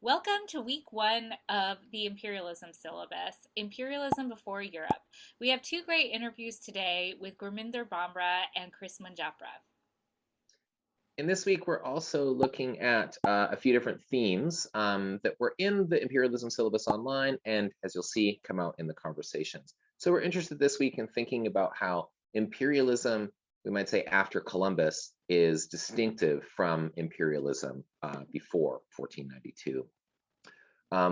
Welcome to week one of the Imperialism syllabus, Imperialism Before Europe. We have two great interviews today with Gurminder Bhambra and Kris Manjapra. And this week, we're also looking at a few different themes that were in the Imperialism syllabus online, and as you'll see, come out in the conversations. So we're interested this week in thinking about how imperialism, we might say after Columbus, is distinctive from imperialism before 1492.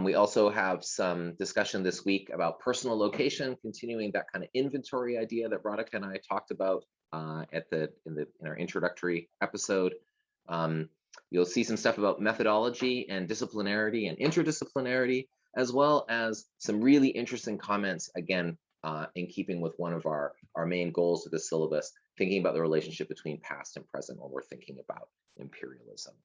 We also have some discussion this week about personal location, continuing that kind of inventory idea that Radhika and I talked about in our introductory episode. You'll see some stuff about methodology and disciplinarity and interdisciplinarity, as well as some really interesting comments, again, in keeping with one of our main goals of the syllabus, thinking about the relationship between past and present when we're thinking about imperialism.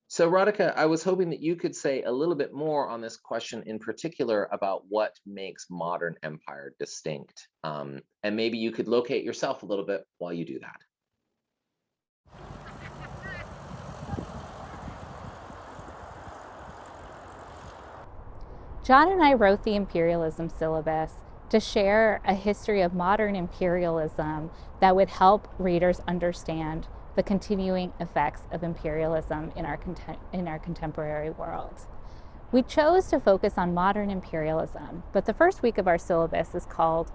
So Radhika, I was hoping that you could say a little bit more on this question in particular about what makes modern empire distinct. And maybe you could locate yourself a little bit while you do that. John and I wrote the Imperialism syllabus to share a history of modern imperialism that would help readers understand the continuing effects of imperialism in our contemporary world. We chose to focus on modern imperialism, but the first week of our syllabus is called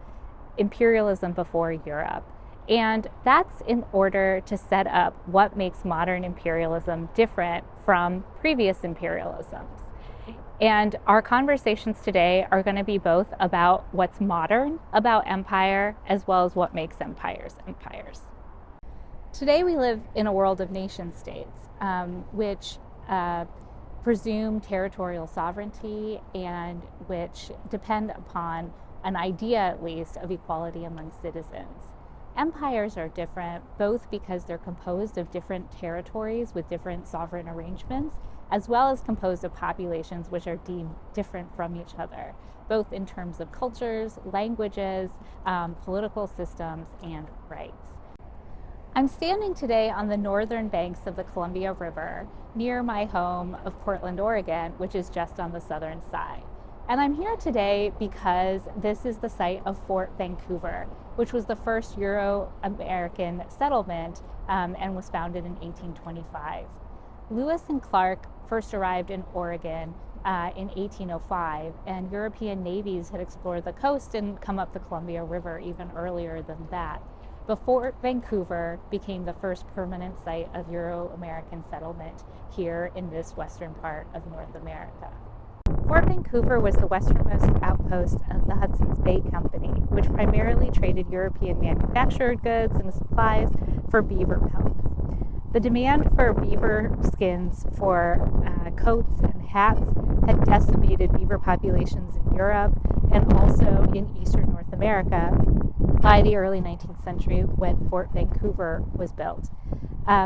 Imperialism Before Europe. And that's in order to set up what makes modern imperialism different from previous imperialisms. And our conversations today are going to be both about what's modern about empire, as well as what makes empires empires. Today we live in a world of nation states, which presume territorial sovereignty and which depend upon an idea, at least, of equality among citizens. Empires are different, both because they're composed of different territories with different sovereign arrangements, as well as composed of populations which are deemed different from each other, both in terms of cultures, languages, political systems, and rights. I'm standing today on the northern banks of the Columbia River near my home of Portland, Oregon, which is just on the southern side. And I'm here today because this is the site of Fort Vancouver, which was the first Euro-American settlement and was founded in 1825. Lewis and Clark first arrived in Oregon in 1805, and European navies had explored the coast and come up the Columbia River even earlier than that. But Fort Vancouver became the first permanent site of Euro-American settlement here in this western part of North America. Fort Vancouver was the westernmost outpost of the Hudson's Bay Company, which primarily traded European manufactured goods and supplies for beaver pelts. The demand for beaver skins for coats and hats had decimated beaver populations in Europe and also in eastern North America by the early 19th century when Fort Vancouver was built.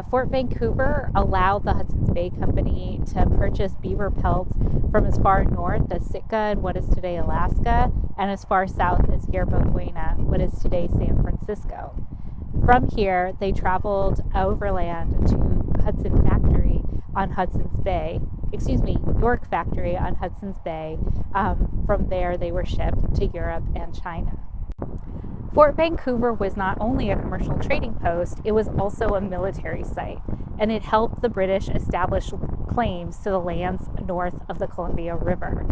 Fort Vancouver allowed the Hudson's Bay Company to purchase beaver pelts from as far north as Sitka and what is today Alaska, and as far south as Yerba Buena, what is today San Francisco. From here, they traveled overland to Hudson Factory on Hudson's Bay, York Factory on Hudson's Bay. From there, they were shipped to Europe and China. Fort Vancouver was not only a commercial trading post, it was also a military site, and it helped the British establish claims to the lands north of the Columbia River.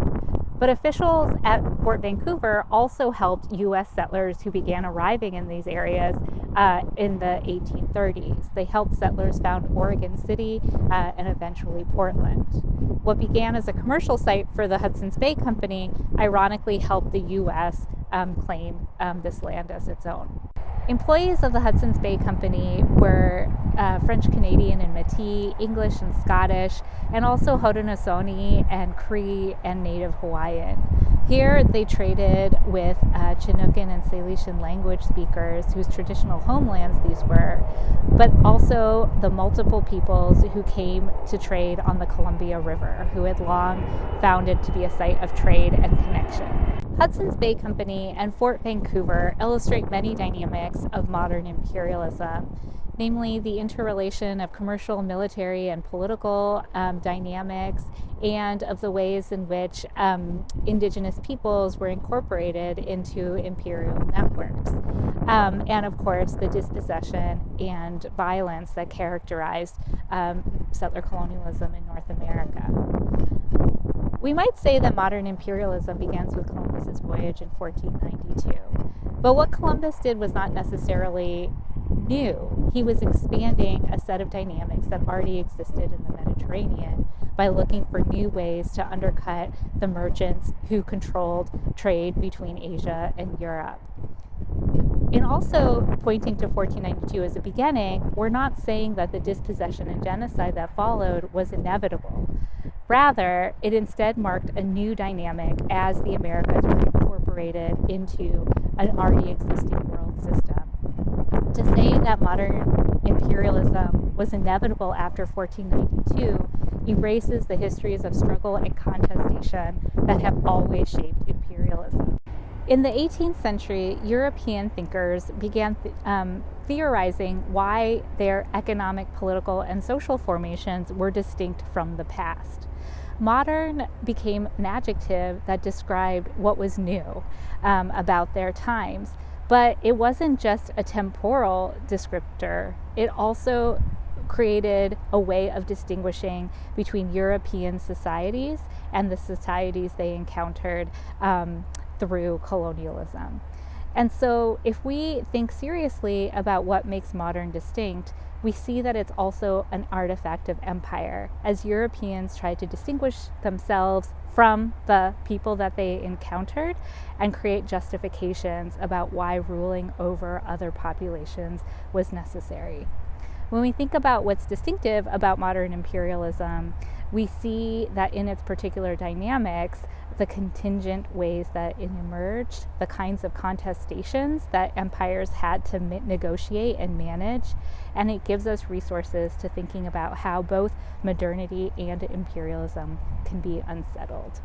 But officials at Fort Vancouver also helped U.S. settlers who began arriving in these areas in the 1830s. They helped settlers found Oregon City and eventually Portland. What began as a commercial site for the Hudson's Bay Company ironically helped the U.S. claim this land as its own. Employees of the Hudson's Bay Company were French Canadian and Métis, English and Scottish, and also Haudenosaunee and Cree and Native Hawaiian. Here they traded with Chinookan and Salishan language speakers whose traditional homelands these were, but also the multiple peoples who came to trade on the Columbia River, who had long found it to be a site of trade and connection. Hudson's Bay Company and Fort Vancouver illustrate many dynamics of modern imperialism. namely the interrelation of commercial, military, and political dynamics, and of the ways in which indigenous peoples were incorporated into imperial networks. And of course, the dispossession and violence that characterized settler colonialism in North America. We might say that modern imperialism begins with Columbus's voyage in 1492. But what Columbus did was not necessarily new. He was expanding a set of dynamics that already existed in the Mediterranean by looking for new ways to undercut the merchants who controlled trade between Asia and Europe. In also pointing to 1492 as a beginning, we're not saying that the dispossession and genocide that followed was inevitable. Rather, it instead marked a new dynamic as the Americas were incorporated into an already existing world system. To say that modern imperialism was inevitable after 1492 erases the histories of struggle and contestation that have always shaped imperialism. In the 18th century, European thinkers began theorizing why their economic, political, and social formations were distinct from the past. Modern became an adjective that described what was new about their times, but it wasn't just a temporal descriptor. It also created a way of distinguishing between European societies and the societies they encountered through colonialism. And so if we think seriously about what makes modern distinct, we see that it's also an artifact of empire, as Europeans tried to distinguish themselves from the people that they encountered and create justifications about why ruling over other populations was necessary. When we think about what's distinctive about modern imperialism, we see that in its particular dynamics, the contingent ways that it emerged, the kinds of contestations that empires had to negotiate and manage, and it gives us resources to thinking about how both modernity and imperialism can be unsettled.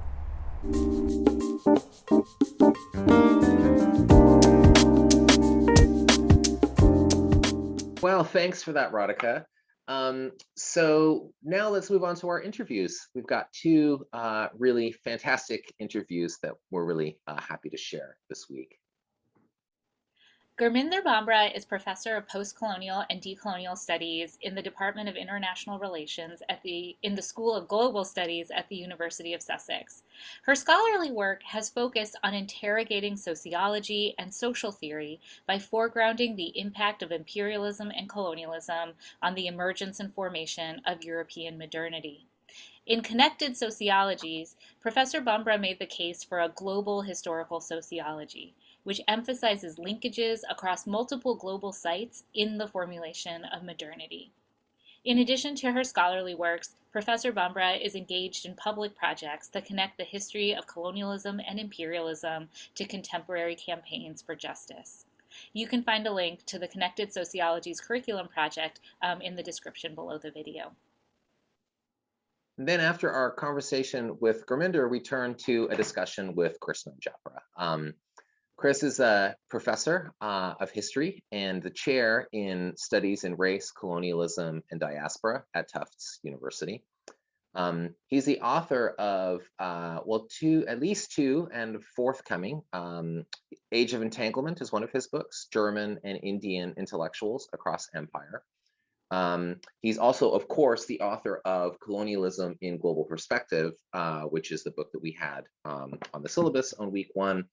Well, thanks for that, Radhika. So now let's move on to our interviews. We've got two really fantastic interviews that we're really happy to share this week. Gurminder Bhambra is professor of postcolonial and decolonial studies in the Department of International Relations in the School of Global Studies at the University of Sussex. Her scholarly work has focused on interrogating sociology and social theory by foregrounding the impact of imperialism and colonialism on the emergence and formation of European modernity. In Connected Sociologies, Professor Bhambra made the case for a global historical sociology, which emphasizes linkages across multiple global sites in the formulation of modernity. In addition to her scholarly works, Professor Bhambra is engaged in public projects that connect the history of colonialism and imperialism to contemporary campaigns for justice. You can find a link to the Connected Sociologies curriculum project in the description below the video. Then after our conversation with Gurminder, we turn to a discussion with Kris Manjapra. Kris is a professor of history and the chair in studies in race, colonialism, and diaspora at Tufts University. He's the author of, at least two and forthcoming. Age of Entanglement is one of his books, German and Indian Intellectuals Across Empire. He's also, of course, the author of Colonialism in Global Perspective, which is the book that we had on the syllabus on week one.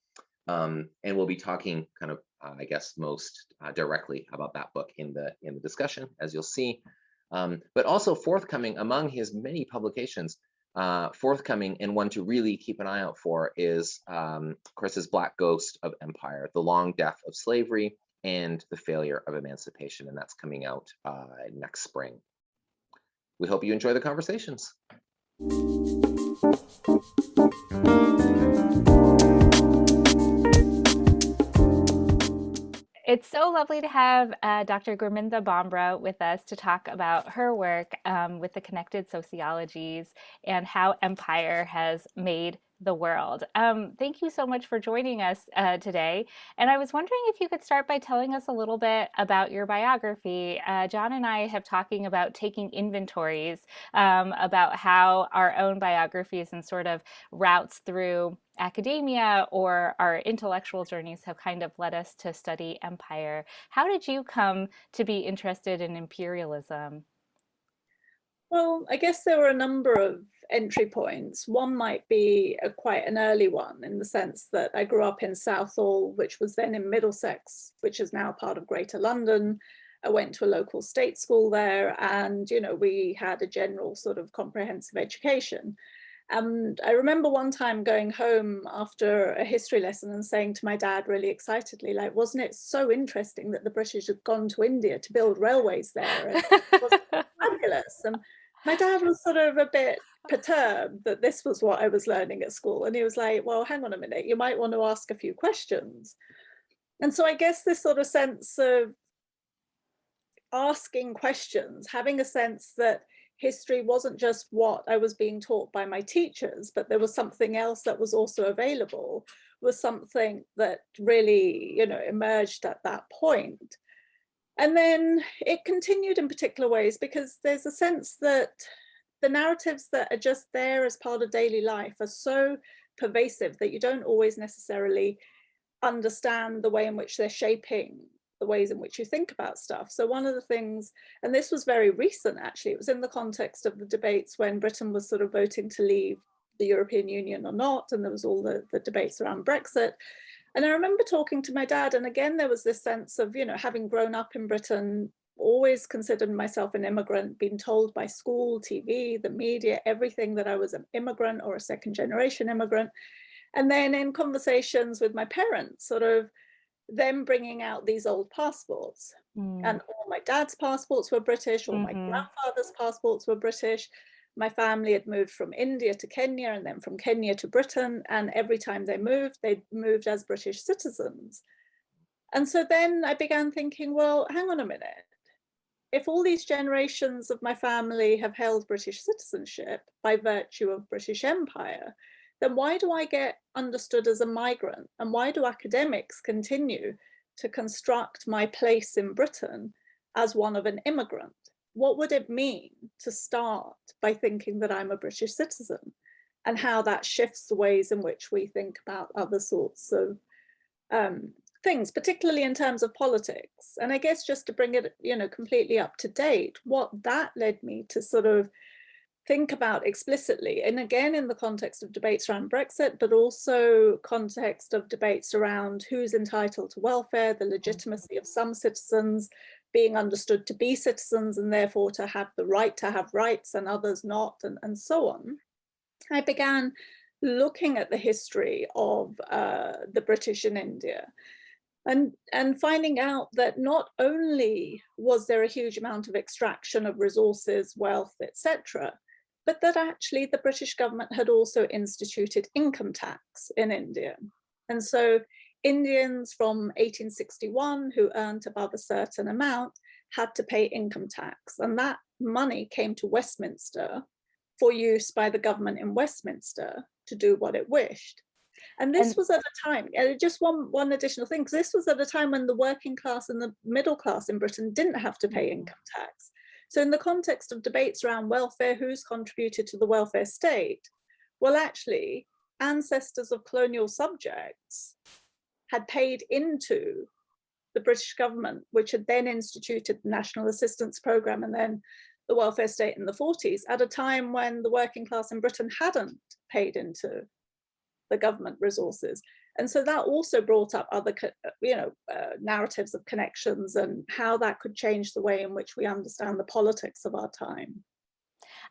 And we'll be talking kind of, I guess, most directly about that book in the discussion, as you'll see. But also forthcoming among his many publications, forthcoming and one to really keep an eye out for is Kris's Black Ghost of Empire, The Long Death of Slavery and the Failure of Emancipation, and that's coming out next spring. We hope you enjoy the conversations. It's so lovely to have Dr. Gurminder Bhambra with us to talk about her work with the Connected Sociologies and how empire has made the world. Thank you so much for joining us today. And I was wondering if you could start by telling us a little bit about your biography. John and I have talking about taking inventories about how our own biographies and sort of routes through academia or our intellectual journeys have kind of led us to study empire. How did you come to be interested in imperialism? Well, I guess there were a number of entry points. One might be quite an early one in the sense that I grew up in Southall, which was then in Middlesex, which is now part of Greater London. I went to a local state school there, and we had a general sort of comprehensive education. And I remember one time going home after a history lesson and saying to my dad really excitedly, like, wasn't it so interesting that the British had gone to India to build railways there? And it was fabulous. And my dad was sort of a bit perturbed that this was what I was learning at school. And he was like, well, hang on a minute, you might want to ask a few questions. And so I guess this sort of sense of asking questions, having a sense that history wasn't just what I was being taught by my teachers, but there was something else that was also available, was something that really, emerged at that point. And then it continued in particular ways because there's a sense that the narratives that are just there as part of daily life are so pervasive that you don't always necessarily understand the way in which they're shaping the ways in which you think about stuff. So one of the things, and this was very recent actually, it was in the context of the debates when Britain was sort of voting to leave the European Union or not, and there was all the debates around Brexit. And I remember talking to my dad, and again, there was this sense of, having grown up in Britain, always considered myself an immigrant, been told by school, TV, the media, everything that I was an immigrant or a second generation immigrant. And then in conversations with my parents, sort of them bringing out these old passports. And all my dad's passports were British, all my grandfather's passports were British. My family had moved from India to Kenya and then from Kenya to Britain. And every time they moved as British citizens. And so then I began thinking, well, hang on a minute. If all these generations of my family have held British citizenship by virtue of British Empire, then why do I get understood as a migrant? And why do academics continue to construct my place in Britain as one of an immigrant? What would it mean to start by thinking that I'm a British citizen, and how that shifts the ways in which we think about other sorts of things, particularly in terms of politics? And I guess just to bring it, completely up to date, what that led me to sort of think about explicitly, and again in the context of debates around Brexit, but also context of debates around who's entitled to welfare, the legitimacy of some citizens being understood to be citizens and therefore to have the right to have rights and others not, and so on. I began looking at the history of the British in India and finding out that not only was there a huge amount of extraction of resources, wealth, etc., but that actually the British government had also instituted income tax in India. And so Indians from 1861 who earned above a certain amount had to pay income tax. And that money came to Westminster for use by the government in Westminster to do what it wished. And this was at a time, just one additional thing, because this was at a time when the working class and the middle class in Britain didn't have to pay income tax. So in the context of debates around welfare, who's contributed to the welfare state? Well, actually, ancestors of colonial subjects had paid into the British government, which had then instituted the National Assistance Programme and then the welfare state in the 40s, at a time when the working class in Britain hadn't paid into the government resources. And so that also brought up other, narratives of connections and how that could change the way in which we understand the politics of our time.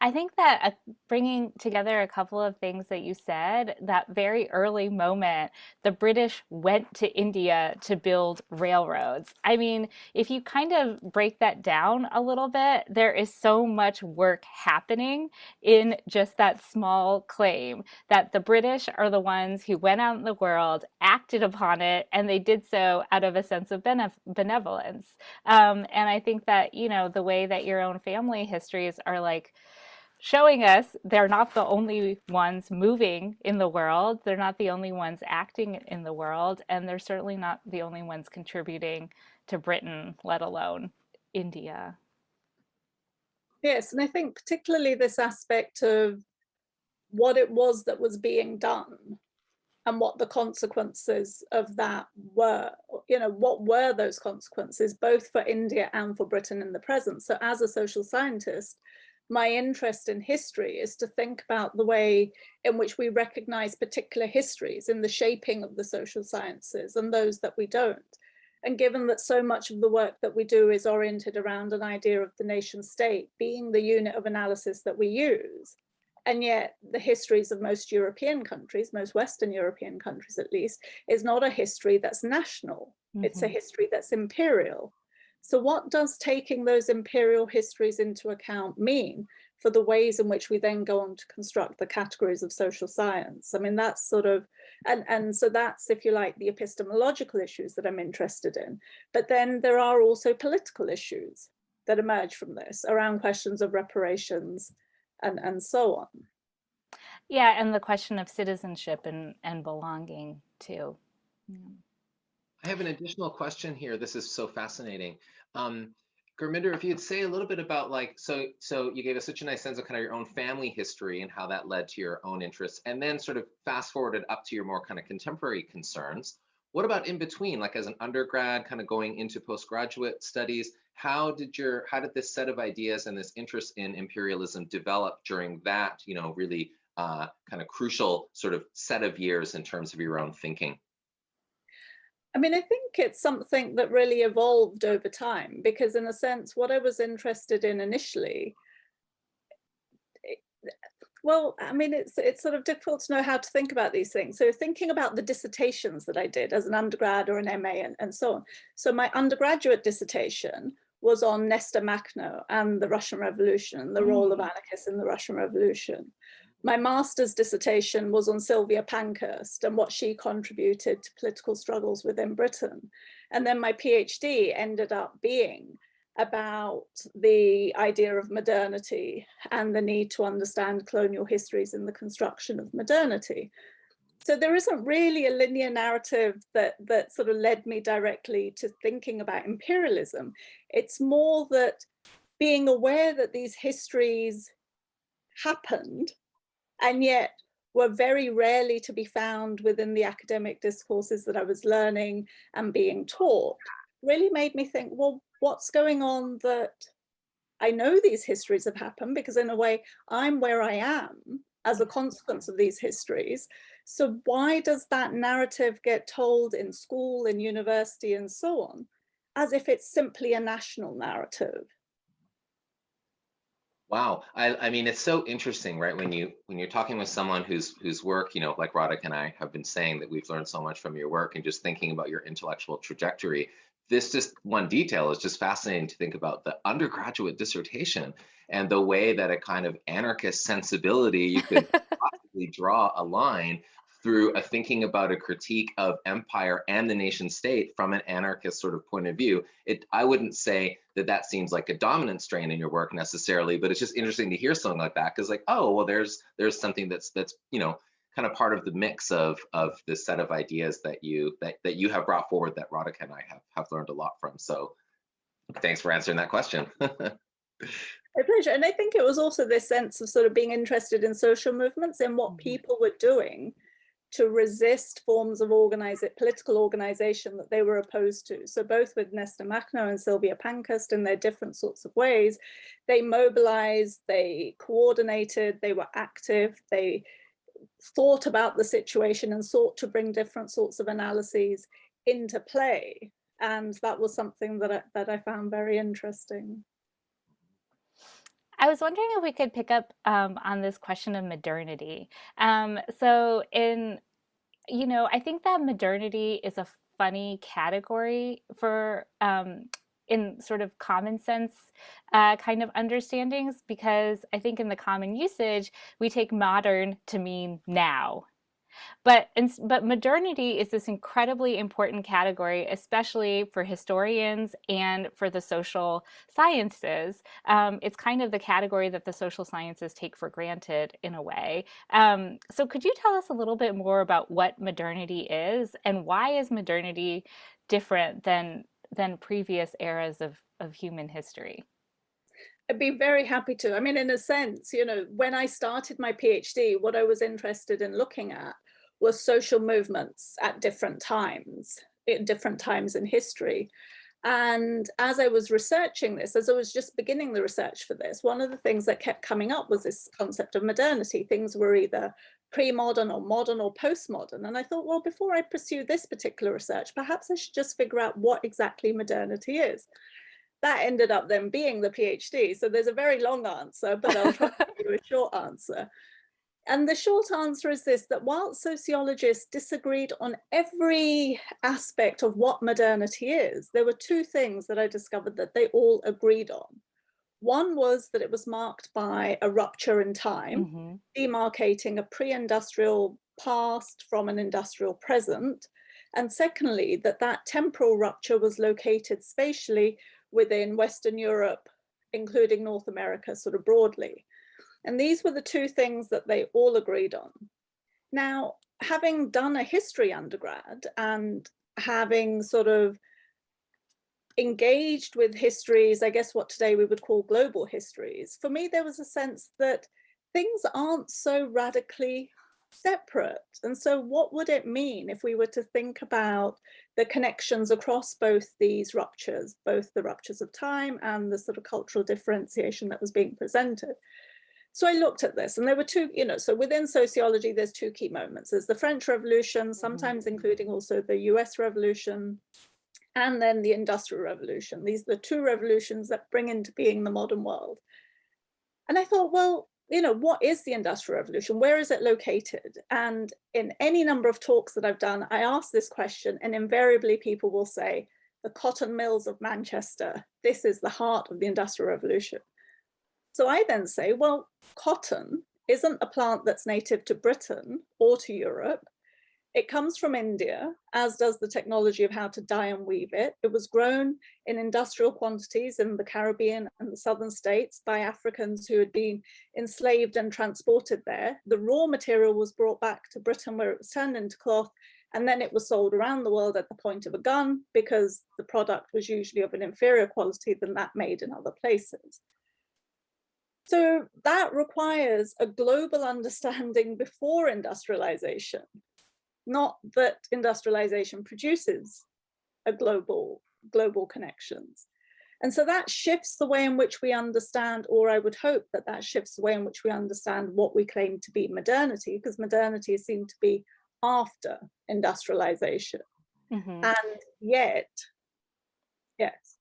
I think that bringing together a couple of things that you said, that very early moment, the British went to India to build railroads. I mean, if you kind of break that down a little bit, there is so much work happening in just that small claim that the British are the ones who went out in the world, acted upon it, and they did so out of a sense of benevolence. And I think that, the way that your own family histories are like showing us they're not the only ones moving in the world. They're not the only ones acting in the world. And they're certainly not the only ones contributing to Britain, let alone India. Yes, and I think particularly this aspect of what it was that was being done and what the consequences of that were, what were those consequences, both for India and for Britain in the present. So as a social scientist, my interest in history is to think about the way in which we recognize particular histories in the shaping of the social sciences and those that we don't. And given that so much of the work that we do is oriented around an idea of the nation state being the unit of analysis that we use, and yet the histories of most European countries, most Western European countries at least, is not a history that's national. It's a history that's imperial. So what does taking those imperial histories into account mean for the ways in which we then go on to construct the categories of social science? I mean, that's sort of, and so that's, if you like, the epistemological issues that I'm interested in. But then there are also political issues that emerge from this around questions of reparations and so on. Yeah, and the question of citizenship and belonging too. Yeah. I have an additional question here. This is so fascinating. Gurminder, if you'd say a little bit about so you gave us such a nice sense of kind of your own family history and how that led to your own interests, and then sort of fast forwarded up to your more kind of contemporary concerns. What about in between, like as an undergrad, kind of going into postgraduate studies? How did this set of ideas and this interest in imperialism develop during that, really kind of crucial sort of set of years in terms of your own thinking? I mean, I think it's something that really evolved over time, because in a sense, what I was interested in initially, well, I mean, it's sort of difficult to know how to think about these things. So thinking about the dissertations that I did as an undergrad or an MA and so on. So my undergraduate dissertation was on Nestor Makhno and the Russian Revolution, the role of anarchists in the Russian Revolution. My master's dissertation was on Sylvia Pankhurst and what she contributed to political struggles within Britain. And then my PhD ended up being about the idea of modernity and the need to understand colonial histories in the construction of modernity. So there isn't really a linear narrative that sort of led me directly to thinking about imperialism. It's more that being aware that these histories happened and yet were very rarely to be found within the academic discourses that I was learning and being taught, really made me think, well, what's going on that I know these histories have happened, because in a way, I'm where I am as a consequence of these histories. So why does that narrative get told in school, in university, and so on, as if it's simply a national narrative? Wow, I mean, it's so interesting, right? When you're talking with someone whose work, like Radhika and I have been saying that we've learned so much from your work, and just thinking about your intellectual trajectory. This just one detail is just fascinating to think about, the undergraduate dissertation and the way that a kind of anarchist sensibility, you could possibly draw a line through a thinking about a critique of empire and the nation state from an anarchist sort of point of view. I wouldn't say that seems like a dominant strain in your work necessarily, but it's just interesting to hear something like that, because oh, well, there's something that's kind of part of the mix of this set of ideas that you have brought forward, that Radhika and I have learned a lot from. So thanks for answering that question. A pleasure. And I think it was also this sense of sort of being interested in social movements and what people were doing to resist forms of political organization that they were opposed to. So both with Nestor Makhno and Sylvia Pankhurst, in their different sorts of ways, they mobilized, they coordinated, they were active, they thought about the situation and sought to bring different sorts of analyses into play. And that was something that I found very interesting. I was wondering if we could pick up on this question of modernity. I think that modernity is a funny category for in sort of common sense kind of understandings, because I think in the common usage, we take modern to mean now. But modernity is this incredibly important category, especially for historians and for the social sciences. It's kind of the category that the social sciences take for granted in a way. So could you tell us a little bit more about what modernity is, and why is modernity different than previous eras of human history? I'd be very happy to. I mean, in a sense, when I started my PhD, what I was interested in looking at was social movements at different times in history. And as I was researching this, as I was just beginning the research for this, one of the things that kept coming up was this concept of modernity. Things were either pre-modern or modern or postmodern. And I thought, well, before I pursue this particular research, perhaps I should just figure out what exactly modernity is. That ended up then being the PhD. So there's a very long answer, but I'll try to give you a short answer. And the short answer is this, that while sociologists disagreed on every aspect of what modernity is, there were two things that I discovered that they all agreed on. One was that it was marked by a rupture in time, demarcating a pre-industrial past from an industrial present. And secondly, that temporal rupture was located spatially within Western Europe, including North America, sort of broadly. And these were the two things that they all agreed on. Now, having done a history undergrad and having sort of engaged with histories, I guess what today we would call global histories, for me, there was a sense that things aren't so radically separate. And so what would it mean if we were to think about the connections across both these ruptures, both the ruptures of time and the sort of cultural differentiation that was being presented? So I looked at this, and there were two, so within sociology, there's two key moments. There's the French Revolution, sometimes including also the US Revolution, and then the Industrial Revolution. These are the two revolutions that bring into being the modern world. And I thought, well, what is the Industrial Revolution? Where is it located? And in any number of talks that I've done, I ask this question, and invariably people will say, the cotton mills of Manchester, this is the heart of the Industrial Revolution. So I then say, well, cotton isn't a plant that's native to Britain or to Europe. It comes from India, as does the technology of how to dye and weave it. It was grown in industrial quantities in the Caribbean and the southern states by Africans who had been enslaved and transported there. The raw material was brought back to Britain, where it was turned into cloth, and then it was sold around the world at the point of a gun, because the product was usually of an inferior quality than that made in other places. So that requires a global understanding before industrialization, not that industrialization produces a global connections. And so that shifts the way in which we understand, or I would hope that that shifts the way in which we understand what we claim to be modernity, because modernity is seen to be after industrialization. And yet, yes.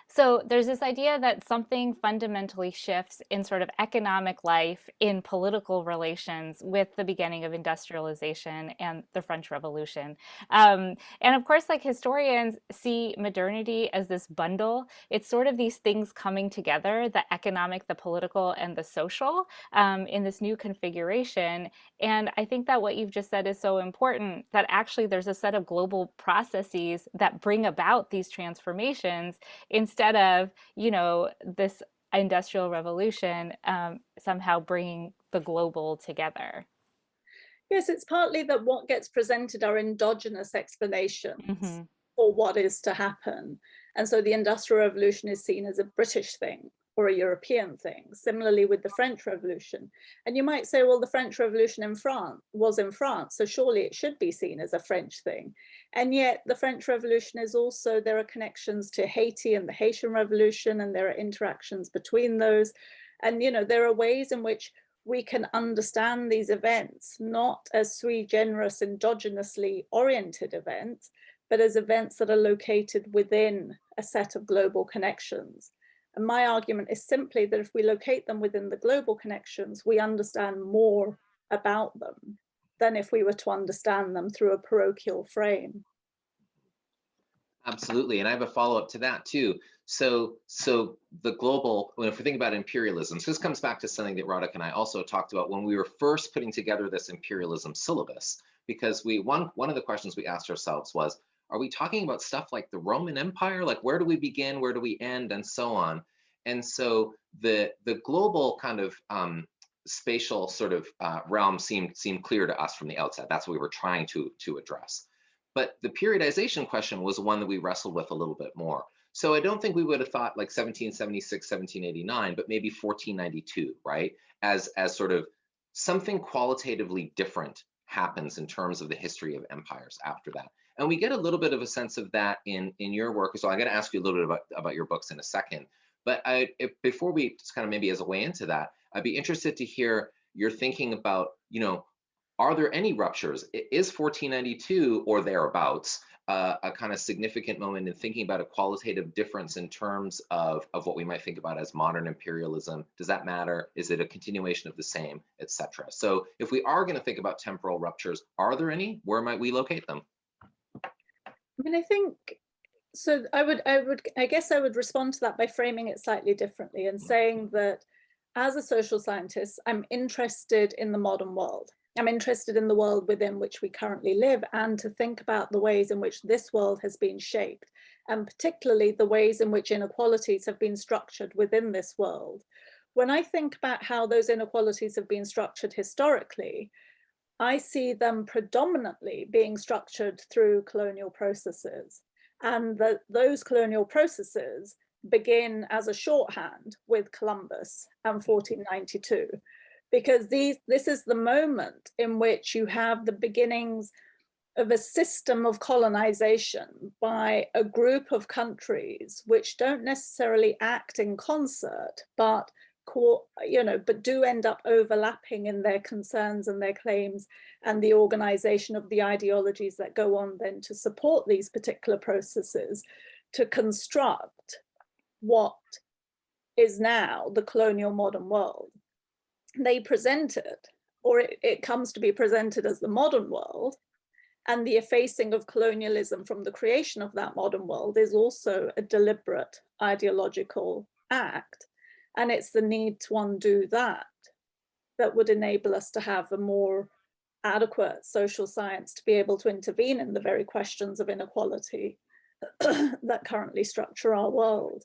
So there's this idea that something fundamentally shifts in sort of economic life, in political relations, with the beginning of industrialization and the French Revolution. And of course, like, historians see modernity as this bundle. It's sort of these things coming together, the economic, the political, and the social, in this new configuration. And I think that what you've just said is so important, that actually there's a set of global processes that bring about these transformations, instead of, this industrial revolution somehow bringing the global together. Yes, it's partly that what gets presented are endogenous explanations for what is to happen. And so the Industrial Revolution is seen as a British thing or a European thing. Similarly with the French Revolution. And you might say, well, the French Revolution was in France, so surely it should be seen as a French thing. And yet the French Revolution is also, there are connections to Haiti and the Haitian Revolution, and there are interactions between those. And, there are ways in which we can understand these events, not as sui generis, endogenously oriented events, but as events that are located within a set of global connections. And my argument is simply that if we locate them within the global connections, we understand more about them than if we were to understand them through a parochial frame. Absolutely. And I have a follow-up to that too. So the global, if we think about imperialism, so this comes back to something that Radhika and I also talked about when we were first putting together this imperialism syllabus, because one of the questions we asked ourselves was, are we talking about stuff like the Roman Empire? Like, where do we begin, where do we end, and so on? And so the global kind of spatial sort of realm seemed clear to us from the outset. That's what we were trying to address. But the periodization question was one that we wrestled with a little bit more. So I don't think we would have thought like 1776, 1789, but maybe 1492, right? As sort of something qualitatively different happens in terms of the history of empires after that. And we get a little bit of a sense of that in your work. So I'm going to ask you a little bit about your books in a second. But before we just kind of maybe as a way into that, I'd be interested to hear your thinking about, are there any ruptures? Is 1492 or thereabouts a kind of significant moment in thinking about a qualitative difference in terms of what we might think about as modern imperialism? Does that matter? Is it a continuation of the same, etc.? So if we are going to think about temporal ruptures, are there any? Where might we locate them? I mean, I think so. I guess I would respond to that by framing it slightly differently and saying that as a social scientist, I'm interested in the modern world. I'm interested in the world within which we currently live, and to think about the ways in which this world has been shaped, and particularly the ways in which inequalities have been structured within this world. When I think about how those inequalities have been structured historically, I see them predominantly being structured through colonial processes, and that those colonial processes begin as a shorthand with Columbus and 1492. Because this is the moment in which you have the beginnings of a system of colonization by a group of countries which don't necessarily act in concert, but do end up overlapping in their concerns and their claims and the organization of the ideologies that go on then to support these particular processes to construct what is now the colonial modern world. They present it, or it comes to be presented as the modern world, and the effacing of colonialism from the creation of that modern world is also a deliberate ideological act. And it's the need to undo that would enable us to have a more adequate social science to be able to intervene in the very questions of inequality that currently structure our world.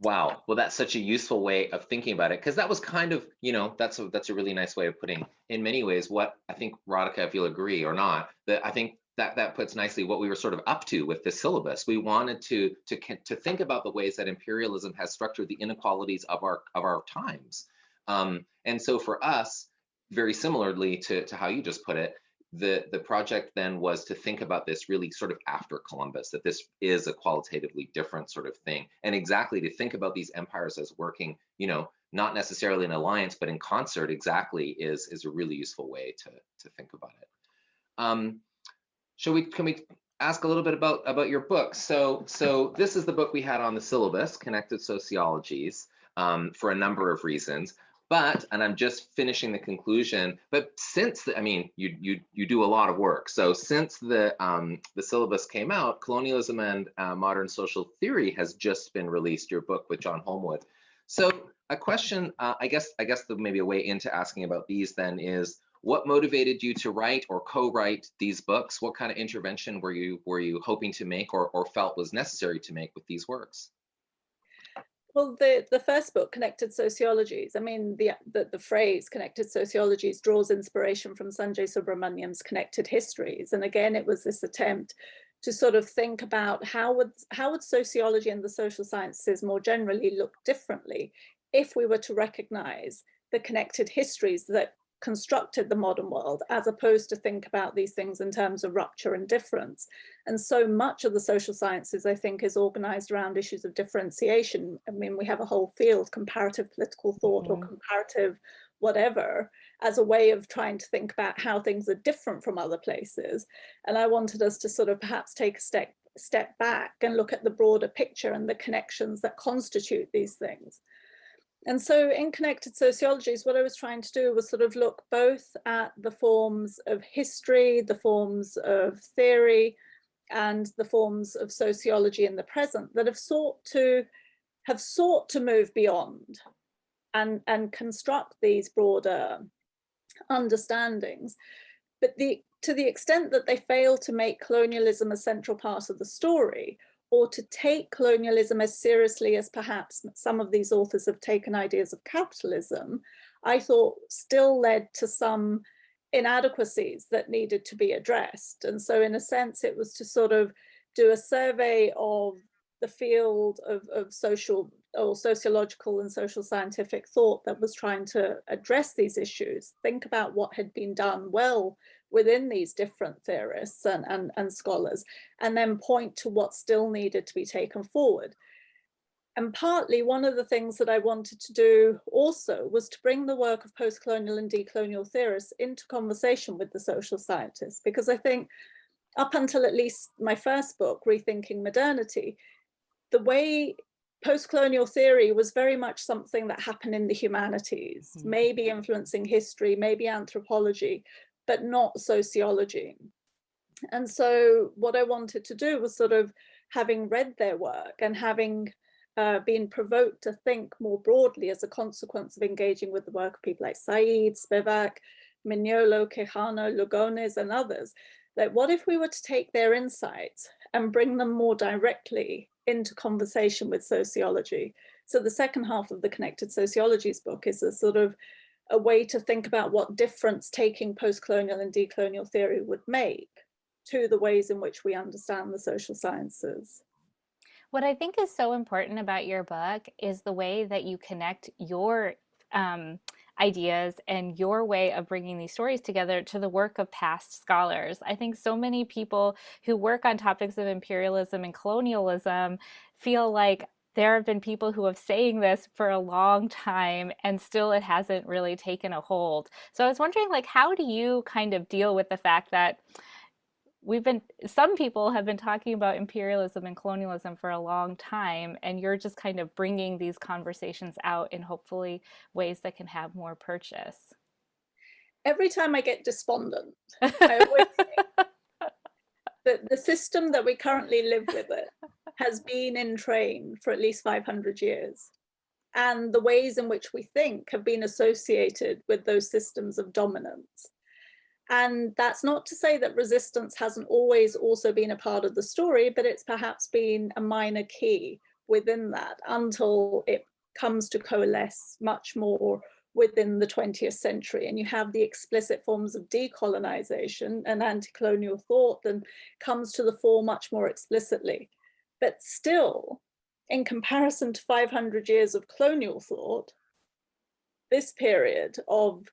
Wow. Well, that's such a useful way of thinking about it, because that was kind of, that's a really nice way of putting, in many ways, what I think, Radhika, if you'll agree or not, that I think that puts nicely what we were sort of up to with this syllabus. We wanted to think about the ways that imperialism has structured the inequalities of our times. And so for us, very similarly to how you just put it, the project then was to think about this really sort of after Columbus, that this is a qualitatively different sort of thing, and exactly to think about these empires as working, not necessarily in alliance, but in concert, exactly, is a really useful way to think about it. Can we ask a little bit about your book? So this is the book we had on the syllabus, Connected Sociologies, for a number of reasons. But, and I'm just finishing the conclusion, but since, you do a lot of work. So since the syllabus came out, Colonialism and Modern Social Theory has just been released, your book with John Holmwood. So a question, I guess maybe a way into asking about these then is, what motivated you to write or co-write these books? What kind of intervention were you hoping to make or felt was necessary to make with these works? Well, the first book, Connected Sociologies, the phrase Connected Sociologies draws inspiration from Sanjay Subramanian's Connected Histories. And again, it was this attempt to sort of think about how would sociology and the social sciences more generally look differently if we were to recognize the connected histories that constructed the modern world, as opposed to think about these things in terms of rupture and difference. And so much of the social sciences, I think, is organized around issues of differentiation. We have a whole field, comparative political thought or comparative whatever, as a way of trying to think about how things are different from other places. And I wanted us to sort of perhaps take a step back and look at the broader picture and the connections that constitute these things. And so in Connected Sociologies, what I was trying to do was sort of look both at the forms of history, the forms of theory, and the forms of sociology in the present that have sought to move beyond and construct these broader understandings. But to the extent that they fail to make colonialism a central part of the story, or to take colonialism as seriously as perhaps some of these authors have taken ideas of capitalism, I thought still led to some inadequacies that needed to be addressed. And so in a sense, it was to sort of do a survey of the field of social or sociological and social scientific thought that was trying to address these issues, think about what had been done well within these different theorists and scholars, and then point to what still needed to be taken forward. And partly one of the things that I wanted to do also was to bring the work of postcolonial and decolonial theorists into conversation with the social scientists, because I think up until at least my first book, Rethinking Modernity, the way postcolonial theory was very much something that happened in the humanities, maybe influencing history, maybe anthropology, but not sociology. And so what I wanted to do was sort of, having read their work and having been provoked to think more broadly as a consequence of engaging with the work of people like Said, Spivak, Mignolo, Quijano, Lugones, and others, that what if we were to take their insights and bring them more directly into conversation with sociology? So the second half of the Connected Sociologies book is a sort of a way to think about what difference taking postcolonial and decolonial theory would make to the ways in which we understand the social sciences. What I think is so important about your book is the way that you connect your ideas and your way of bringing these stories together to the work of past scholars. I think so many people who work on topics of imperialism and colonialism feel like there have been people who have saying this for a long time and still it hasn't really taken a hold. So I was wondering, like, how do you kind of deal with the fact that some people have been talking about imperialism and colonialism for a long time, and you're just kind of bringing these conversations out in hopefully ways that can have more purchase? Every time I get despondent, I always think that the system that we currently live with it has been in train for at least 500 years. And the ways in which we think have been associated with those systems of dominance. And that's not to say that resistance hasn't always also been a part of the story, but it's perhaps been a minor key within that until it comes to coalesce much more within the 20th century. And you have the explicit forms of decolonization and anti-colonial thought that comes to the fore much more explicitly. But still, in comparison to 500 years of colonial thought, this period of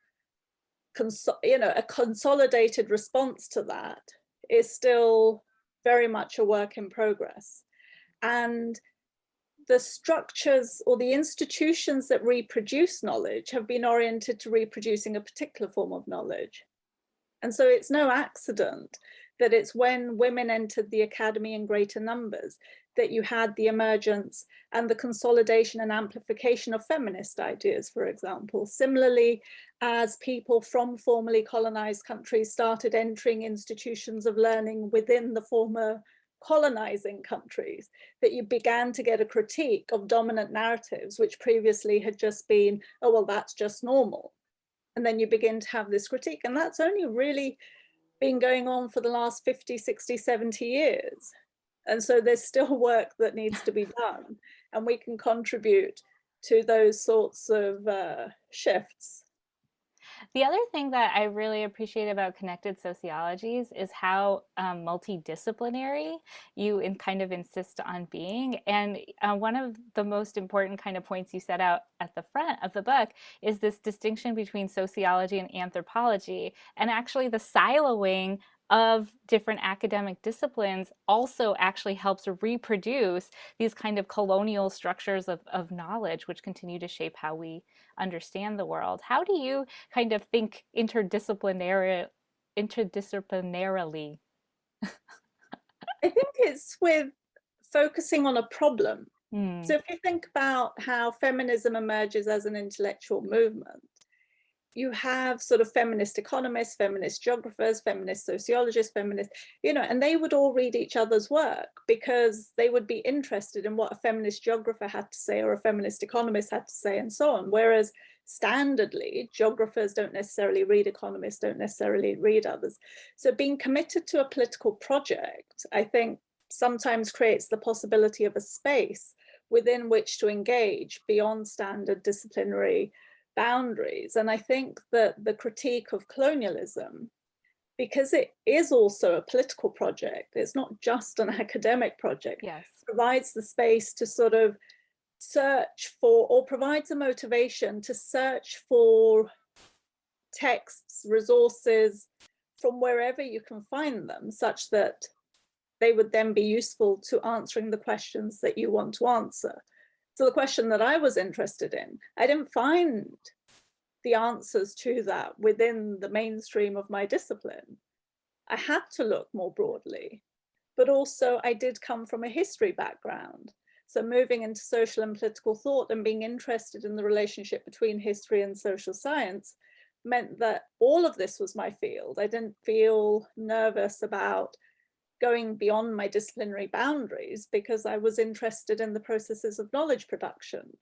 a consolidated response to that is still very much a work in progress. And the structures or the institutions that reproduce knowledge have been oriented to reproducing a particular form of knowledge. And so it's no accident that it's when women entered the academy in greater numbers that you had the emergence and the consolidation and amplification of feminist ideas, for example. Similarly, as people from formerly colonized countries started entering institutions of learning within the former colonizing countries, that you began to get a critique of dominant narratives, which previously had just been, oh, well, that's just normal. And then you begin to have this critique. And that's only really been going on for the last 50, 60, 70 years. And so there's still work that needs to be done. And we can contribute to those sorts of shifts. The other thing that I really appreciate about Connected Sociologies is how multidisciplinary you kind of insist on being. And one of the most important kind of points you set out at the front of the book is this distinction between sociology and anthropology, and actually the siloing of different academic disciplines also actually helps reproduce these kind of colonial structures of knowledge, which continue to shape how we understand the world. How do you kind of think interdisciplinarily? I think it's with focusing on a problem. So if you think about how feminism emerges as an intellectual movement, you have sort of feminist economists, feminist geographers, feminist sociologists, feminist, and they would all read each other's work because they would be interested in what a feminist geographer had to say or a feminist economist had to say and so on. Whereas standardly, geographers don't necessarily read economists, don't necessarily read others. So being committed to a political project, I think, sometimes creates the possibility of a space within which to engage beyond standard disciplinary boundaries. And I think that the critique of colonialism, because it is also a political project, it's not just an academic project, Yes. provides the space to sort of search for, or provides a motivation to search for texts, resources from wherever you can find them, such that they would then be useful to answering the questions that you want to answer. So the question that I was interested in, I didn't find the answers to that within the mainstream of my discipline. I had to look more broadly, but also I did come from a history background. So moving into social and political thought and being interested in the relationship between history and social science meant that all of this was my field. I didn't feel nervous about going beyond my disciplinary boundaries because I was interested in the processes of knowledge production.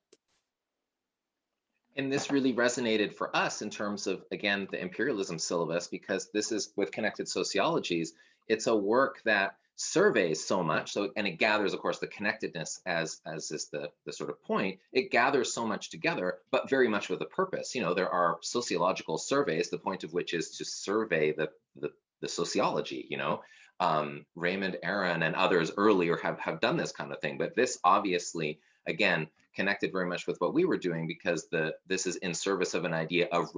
And this really resonated for us in terms of, again, the imperialism syllabus, because this is with connected sociologies, it's a work that surveys so much. So, and it gathers, of course, the connectedness as is the sort of point. It gathers so much together, but very much with a purpose. There are sociological surveys, the point of which is to survey the sociology, Raymond Aron and others earlier have done this kind of thing, but this obviously, again, connected very much with what we were doing, because this is in service of an idea of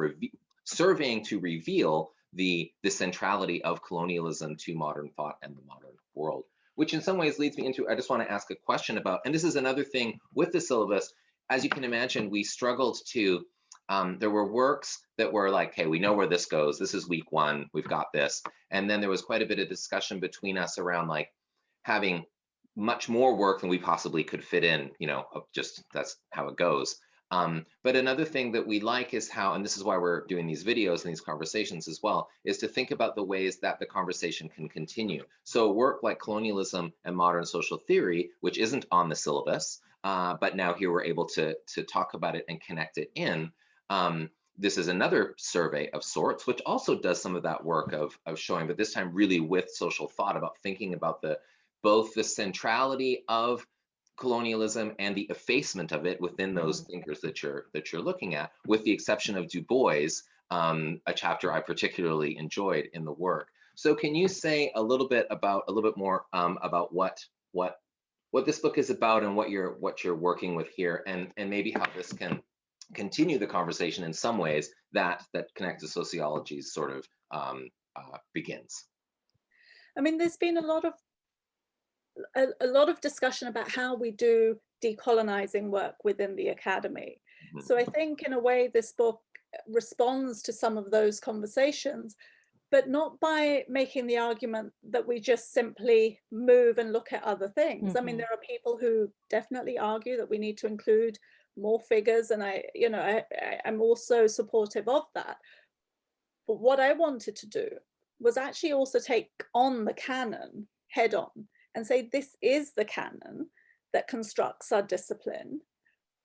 surveying to reveal the centrality of colonialism to modern thought and the modern world, which in some ways leads me into, I just want to ask a question about, and this is another thing with the syllabus, as you can imagine, we struggled to, there were works that were like, hey, we know where this goes. This is week one. We've got this. And then there was quite a bit of discussion between us around like having much more work than we possibly could fit in, just that's how it goes. But another thing that we like is how, and this is why we're doing these videos and these conversations as well, is to think about the ways that the conversation can continue. So work like colonialism and modern social theory, which isn't on the syllabus, but now here we're able to talk about it and connect it in. This is another survey of sorts, which also does some of that work of showing, but this time really with social thought, about thinking about both the centrality of colonialism and the effacement of it within those thinkers that you're looking at, with the exception of Du Bois, a chapter I particularly enjoyed in the work. So can you say a little bit more about what this book is about and what you're working with here, and maybe how this can continue the conversation in some ways that connected sociology sort of begins? I mean, there's been a lot of discussion about how we do decolonizing work within the academy. Mm-hmm. So I think in a way this book responds to some of those conversations, but not by making the argument that we just simply move and look at other things. Mm-hmm. I mean, there are people who definitely argue that we need to include more figures, and I'm also supportive of that. But what I wanted to do was actually also take on the canon head on and say, this is the canon that constructs our discipline.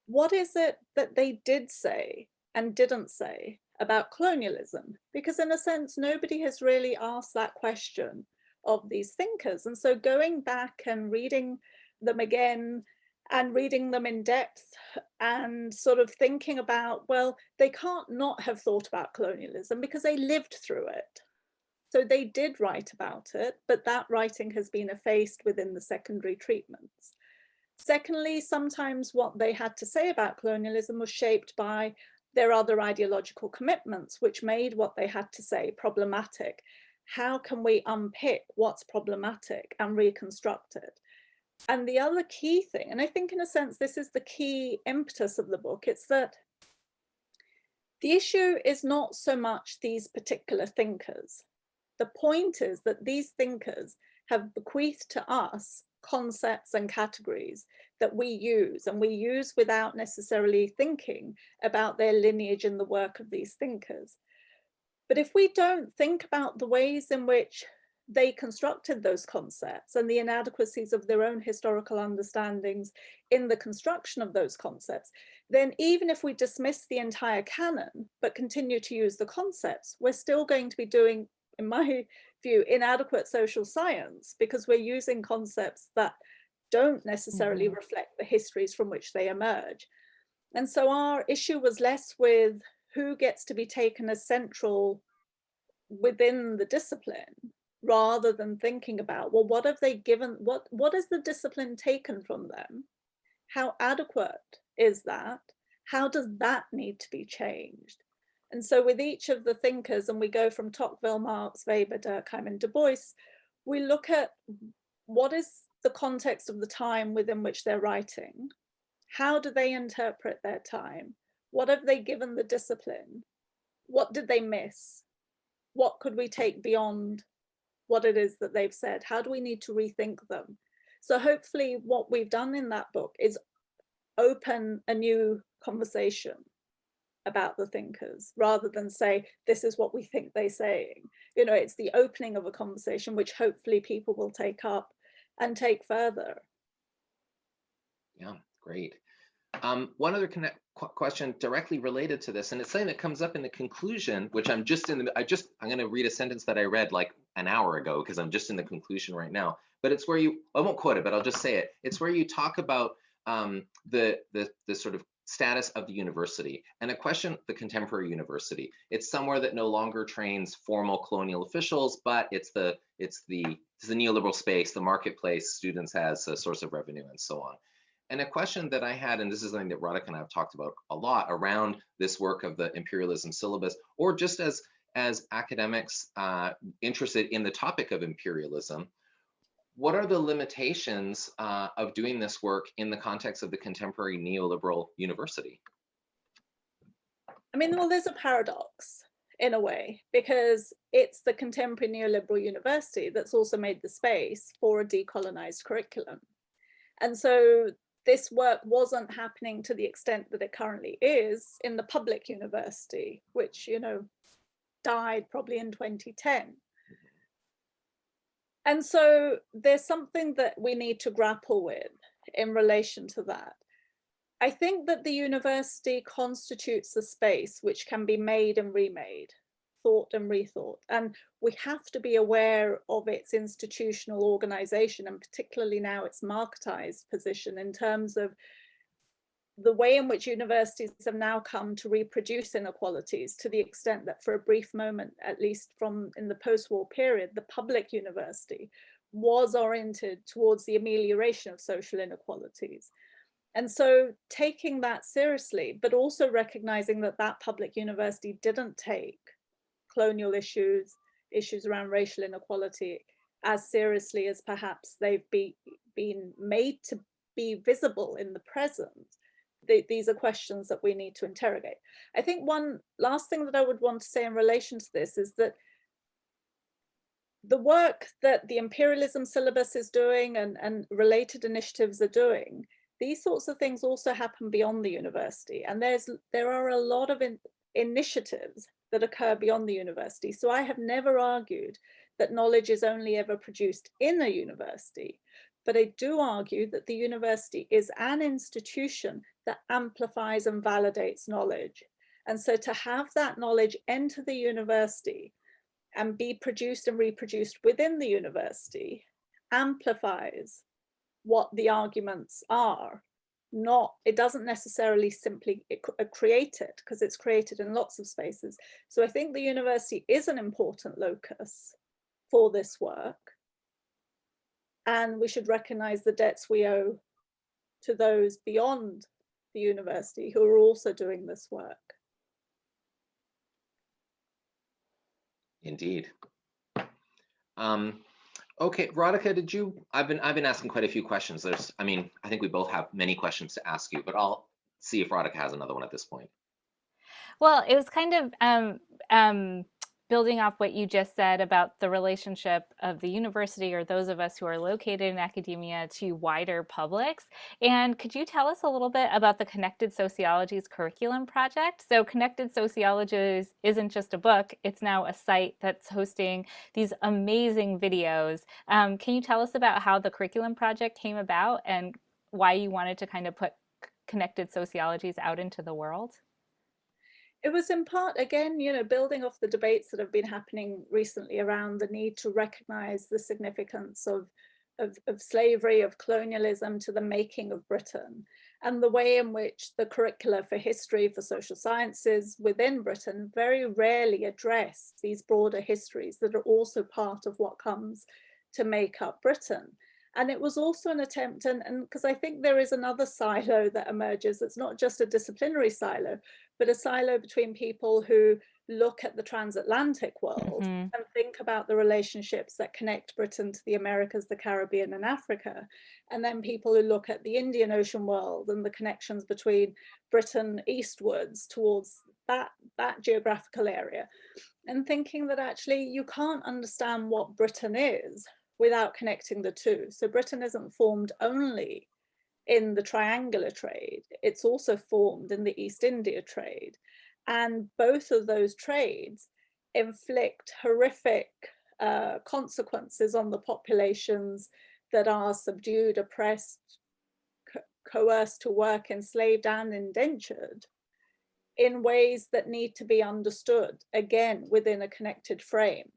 What is it that they did say and didn't say about colonialism? Because in a sense, nobody has really asked that question of these thinkers. And so going back and reading them again and reading them in depth and sort of thinking about, well, they can't not have thought about colonialism because they lived through it. So they did write about it, but that writing has been effaced within the secondary treatments. Secondly, sometimes what they had to say about colonialism was shaped by their other ideological commitments, which made what they had to say problematic. How can we unpick what's problematic and reconstruct it? And the other key thing, and I think in a sense, this is the key impetus of the book, it's that the issue is not so much these particular thinkers. The point is that these thinkers have bequeathed to us concepts and categories that we use, and we use without necessarily thinking about their lineage in the work of these thinkers. But if we don't think about the ways in which they constructed those concepts and the inadequacies of their own historical understandings in the construction of those concepts, then even if we dismiss the entire canon but continue to use the concepts, we're still going to be doing, in my view, inadequate social science, because we're using concepts that don't necessarily reflect the histories from which they emerge. And so our issue was less with who gets to be taken as central within the discipline, rather than thinking about, well, what have they given, what has the discipline taken from them? How adequate is that? How does that need to be changed? And so with each of the thinkers, and we go from Tocqueville, Marx, Weber, Durkheim, and Du Bois, we look at what is the context of the time within which they're writing? How do they interpret their time? What have they given the discipline? What did they miss? What could we take beyond what it is that they've said? How do we need to rethink them? So hopefully what we've done in that book is open a new conversation about the thinkers, rather than say, this is what we think they're saying. You know, it's the opening of a conversation which hopefully people will take up and take further. Yeah, great. One other question directly related to this, and it's something that comes up in the conclusion, which I'm going to read a sentence that I read like an hour ago, because I'm just in the conclusion right now. But it's where I won't quote it, but I'll just say it. It's where you talk about the sort of status of the university, and a question the contemporary university. It's somewhere that no longer trains formal colonial officials, but it's the neoliberal space, the marketplace students as a source of revenue, and so on. And a question that I had, and this is something that Radhika and I have talked about a lot around this work of the imperialism syllabus, or just as academics interested in the topic of imperialism, what are the limitations of doing this work in the context of the contemporary neoliberal university? I mean, well, there's a paradox in a way, because it's the contemporary neoliberal university that's also made the space for a decolonized curriculum. And so this work wasn't happening to the extent that it currently is in the public university, which, you know, died probably in 2010. And so there's something that we need to grapple with in relation to that. I think that the university constitutes a space which can be made and remade, thought and rethought. And we have to be aware of its institutional organization, and particularly now its marketized position, in terms of the way in which universities have now come to reproduce inequalities, to the extent that for a brief moment, at least from in the post-war period, the public university was oriented towards the amelioration of social inequalities. And so taking that seriously, but also recognizing that that public university didn't take colonial issues around racial inequality as seriously as perhaps they've been made to be visible in the present. These are questions that we need to interrogate. I think one last thing that I would want to say in relation to this is that the work that the imperialism syllabus is doing and related initiatives are doing, these sorts of things also happen beyond the university. And there are a lot of initiatives that occur beyond the university. So I have never argued that knowledge is only ever produced in a university, but I do argue that the university is an institution that amplifies and validates knowledge. And so to have that knowledge enter the university and be produced and reproduced within the university amplifies what the arguments are. It doesn't necessarily simply create it, because it's created in lots of spaces. So I think the university is an important locus for this work. And we should recognize the debts we owe to those beyond the university who are also doing this work. Indeed. Okay, Radhika, I've been asking quite a few questions. I think we both have many questions to ask you, but I'll see if Radhika has another one at this point. Well, it was kind of building off what you just said about the relationship of the university, or those of us who are located in academia, to wider publics. And could you tell us a little bit about the Connected Sociologies curriculum project? So Connected Sociologies isn't just a book, it's now a site that's hosting these amazing videos. Can you tell us about how the curriculum project came about and why you wanted to kind of put Connected Sociologies out into the world? It was in part, again, building off the debates that have been happening recently around the need to recognize the significance of slavery, of colonialism to the making of Britain, and the way in which the curricula for history, for social sciences within Britain very rarely address these broader histories that are also part of what comes to make up Britain. And it was also an attempt, and because I think there is another silo that emerges that's not just a disciplinary silo, but a silo between people who look at the transatlantic world and think about the relationships that connect Britain to the Americas, the Caribbean, and Africa, and then people who look at the Indian Ocean world and the connections between Britain eastwards towards that geographical area, and thinking that actually you can't understand what Britain is without connecting the two. So Britain isn't formed only in the triangular trade, it's also formed in the East India trade. And both of those trades inflict horrific consequences on the populations that are subdued, oppressed, coerced to work, enslaved, and indentured, in ways that need to be understood, again, within a connected frame.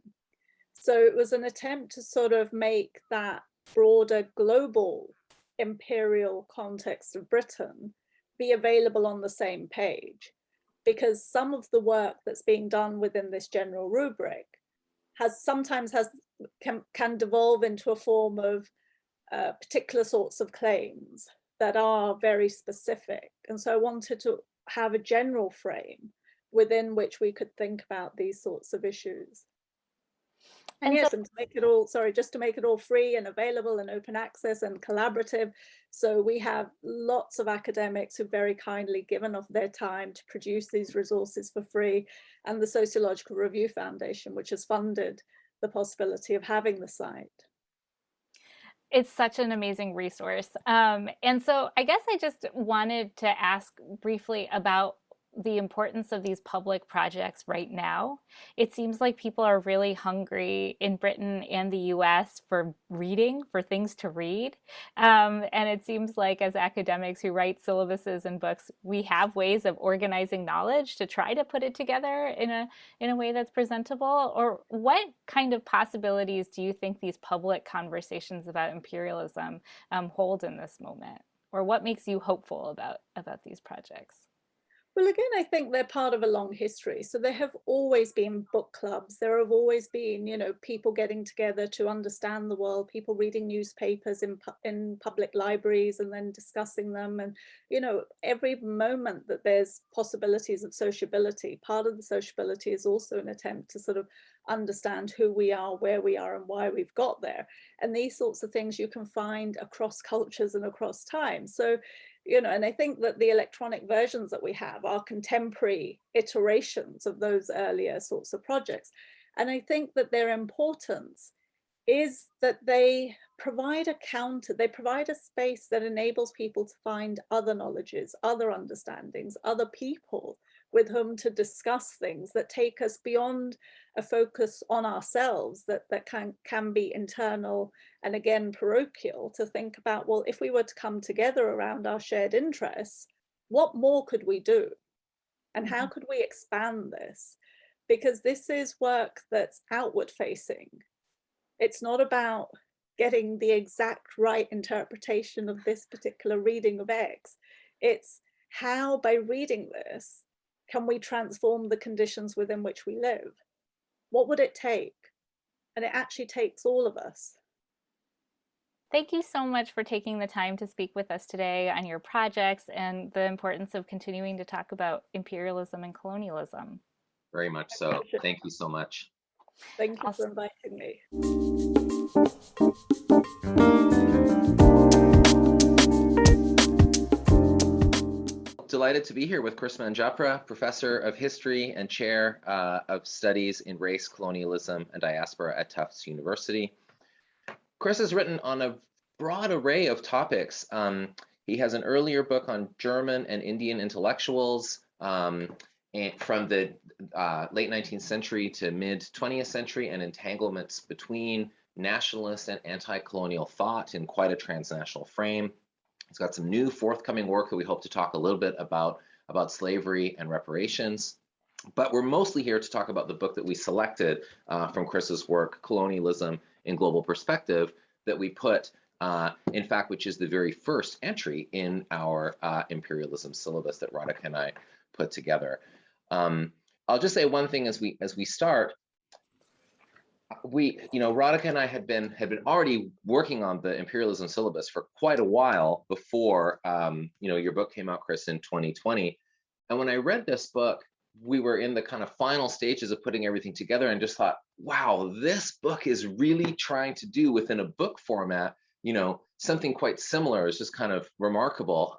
So it was an attempt to sort of make that broader global imperial context of Britain be available on the same page, because some of the work that's being done within this general rubric can devolve into a form of particular sorts of claims that are very specific. And so I wanted to have a general frame within which we could think about these sorts of issues. And yes, and to make it all, just to make it all free and available and open access and collaborative. So we have lots of academics who've very kindly given of their time to produce these resources for free, and the Sociological Review Foundation, which has funded the possibility of having the site. It's such an amazing resource. And so I guess I just wanted to ask briefly about the importance of these public projects right now. It seems like people are really hungry in Britain and the US for reading, for things to read. And it seems like as academics who write syllabuses and books, we have ways of organizing knowledge to try to put it together in a way that's presentable. Or what kind of possibilities do you think these public conversations about imperialism hold in this moment? Or what makes you hopeful about these projects? Well, again, I think they're part of a long history. So there have always been book clubs. There have always been, people getting together to understand the world, people reading newspapers in public libraries and then discussing them. And, every moment that there's possibilities of sociability, part of the sociability is also an attempt to sort of understand who we are, where we are, and why we've got there. And these sorts of things you can find across cultures and across time. So and I think that the electronic versions that we have are contemporary iterations of those earlier sorts of projects. And I think that their importance is that they provide a counter, they provide a space that enables people to find other knowledges, other understandings, other people with whom to discuss things that take us beyond a focus on ourselves that can be internal and again parochial, to think about, well, if we were to come together around our shared interests, what more could we do? And how could we expand this? Because this is work that's outward facing. It's not about getting the exact right interpretation of this particular reading of X. It's how, by reading this, can we transform the conditions within which we live? What would it take? And it actually takes all of us. Thank you so much for taking the time to speak with us today on your projects and the importance of continuing to talk about imperialism and colonialism. Very much so. Thank you so much. Thank you for inviting me. delighted to be here with Kris Manjapra, Professor of History and Chair of Studies in Race, Colonialism, and Diaspora at Tufts University. Kris has written on a broad array of topics. He has an earlier book on German and Indian intellectuals and from the late 19th century to mid 20th century, and entanglements between nationalist and anti-colonial thought in quite a transnational frame. He's got some new forthcoming work that we hope to talk a little bit about slavery and reparations. But we're mostly here to talk about the book that we selected from Kris's work, Colonialism in Global Perspective, that we put, in fact, which is the very first entry in our imperialism syllabus that Radhika and I put together. I'll just say one thing as we start. Radhika and I had been already working on the imperialism syllabus for quite a while before your book came out, Kris, in 2020. And when I read this book, we were in the kind of final stages of putting everything together, and just thought, wow, this book is really trying to do within a book format, something quite similar. It's just kind of remarkable.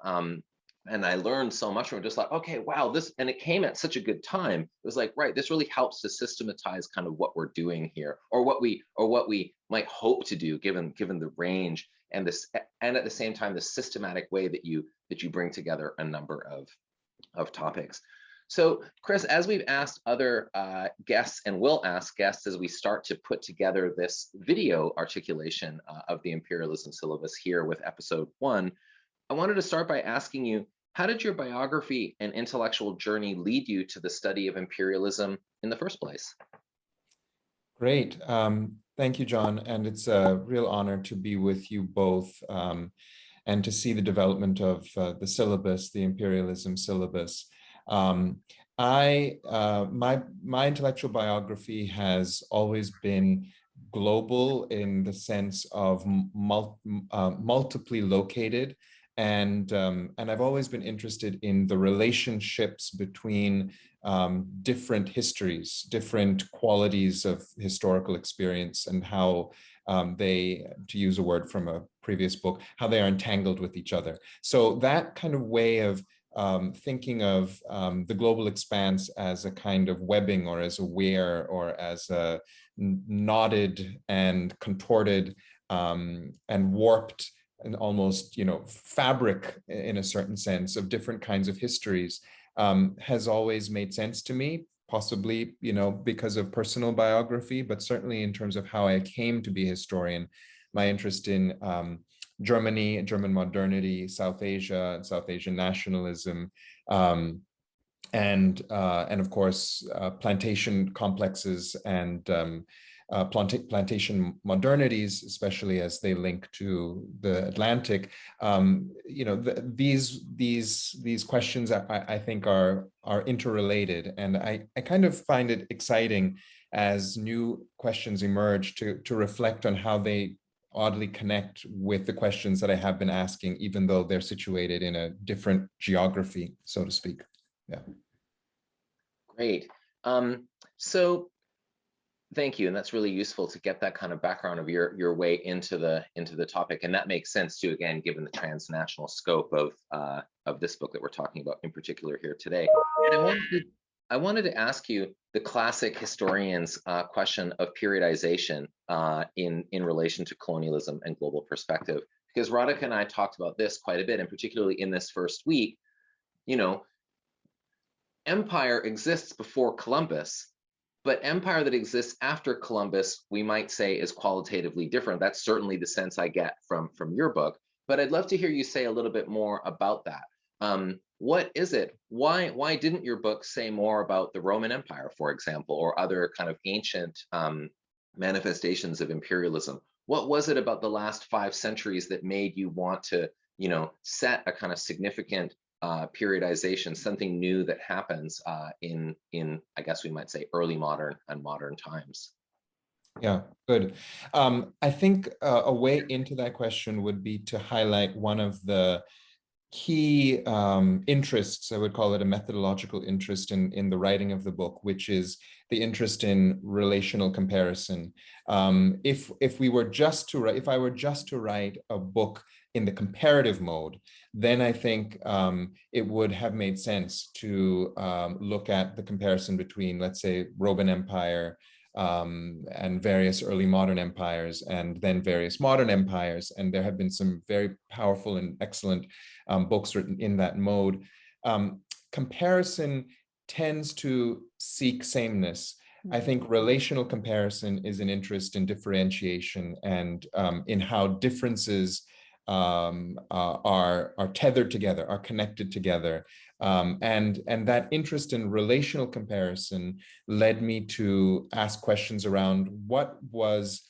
And I learned so much from it. Just like, okay, wow, and it came at such a good time. It was like, right, this really helps to systematize kind of what we're doing here, or what we might hope to do, given the range and and at the same time the systematic way that you bring together a number of topics. So, Kris, as we've asked other guests, and will ask guests as we start to put together this video articulation of the imperialism syllabus here with episode 1, I wanted to start by asking you, how did your biography and intellectual journey lead you to the study of imperialism in the first place? Great. Thank you, John. And it's a real honor to be with you both and to see the development of the syllabus, the imperialism syllabus. My intellectual biography has always been global in the sense of multiply located. And I've always been interested in the relationships between different histories, different qualities of historical experience, and how they, to use a word from a previous book, how they are entangled with each other. So that kind of way of thinking of the global expanse as a kind of webbing, or as a weir, or as a knotted and contorted and warped and almost, fabric in a certain sense of different kinds of histories, has always made sense to me, possibly, because of personal biography, but certainly in terms of how I came to be a historian. My interest in Germany, German modernity, South Asia, and South Asian nationalism, and of course, plantation complexes and plantation modernities, especially as they link to the Atlantic. These questions I think are interrelated, and I kind of find it exciting as new questions emerge to reflect on how they oddly connect with the questions that I have been asking, even though they're situated in a different geography, so to speak. Yeah. Great. So thank you, and that's really useful to get that kind of background of your way into the topic, and that makes sense too. Again, given the transnational scope of this book that we're talking about in particular here today. And I wanted to ask you the classic historian's question of periodization in relation to colonialism and global perspective, because Radhika and I talked about this quite a bit, and particularly in this first week. Empire exists before Columbus, but empire that exists after Columbus, we might say, is qualitatively different. That's certainly the sense I get from your book. But I'd love to hear you say a little bit more about that. What is it? Why didn't your book say more about the Roman Empire, for example, or other kind of ancient manifestations of imperialism? What was it about the last 5 centuries that made you want to, set a kind of significant periodization, something new that happens in I guess we might say early modern and modern times? Yeah, good. I think a way into that question would be to highlight one of the key interests. I would call it a methodological interest in the writing of the book, which is the interest in relational comparison. If I were just to write a book in the comparative mode, then I think it would have made sense to look at the comparison between, let's say, Roman Empire and various early modern empires, and then various modern empires. And there have been some very powerful and excellent books written in that mode. Comparison tends to seek sameness. I think relational comparison is an interest in differentiation and in how differences are tethered together, are connected together. And that interest in relational comparison led me to ask questions around what was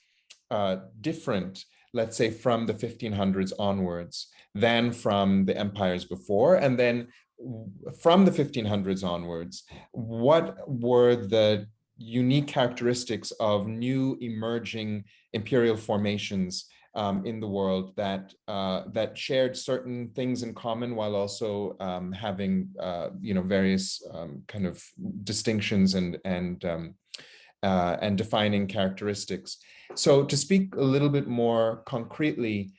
different, let's say, from the 1500s onwards than from the empires before. And then from the 1500s onwards, what were the unique characteristics of new emerging imperial formations in the world that shared certain things in common, while also having various kind of distinctions and defining characteristics. So to speak a little bit more concretely,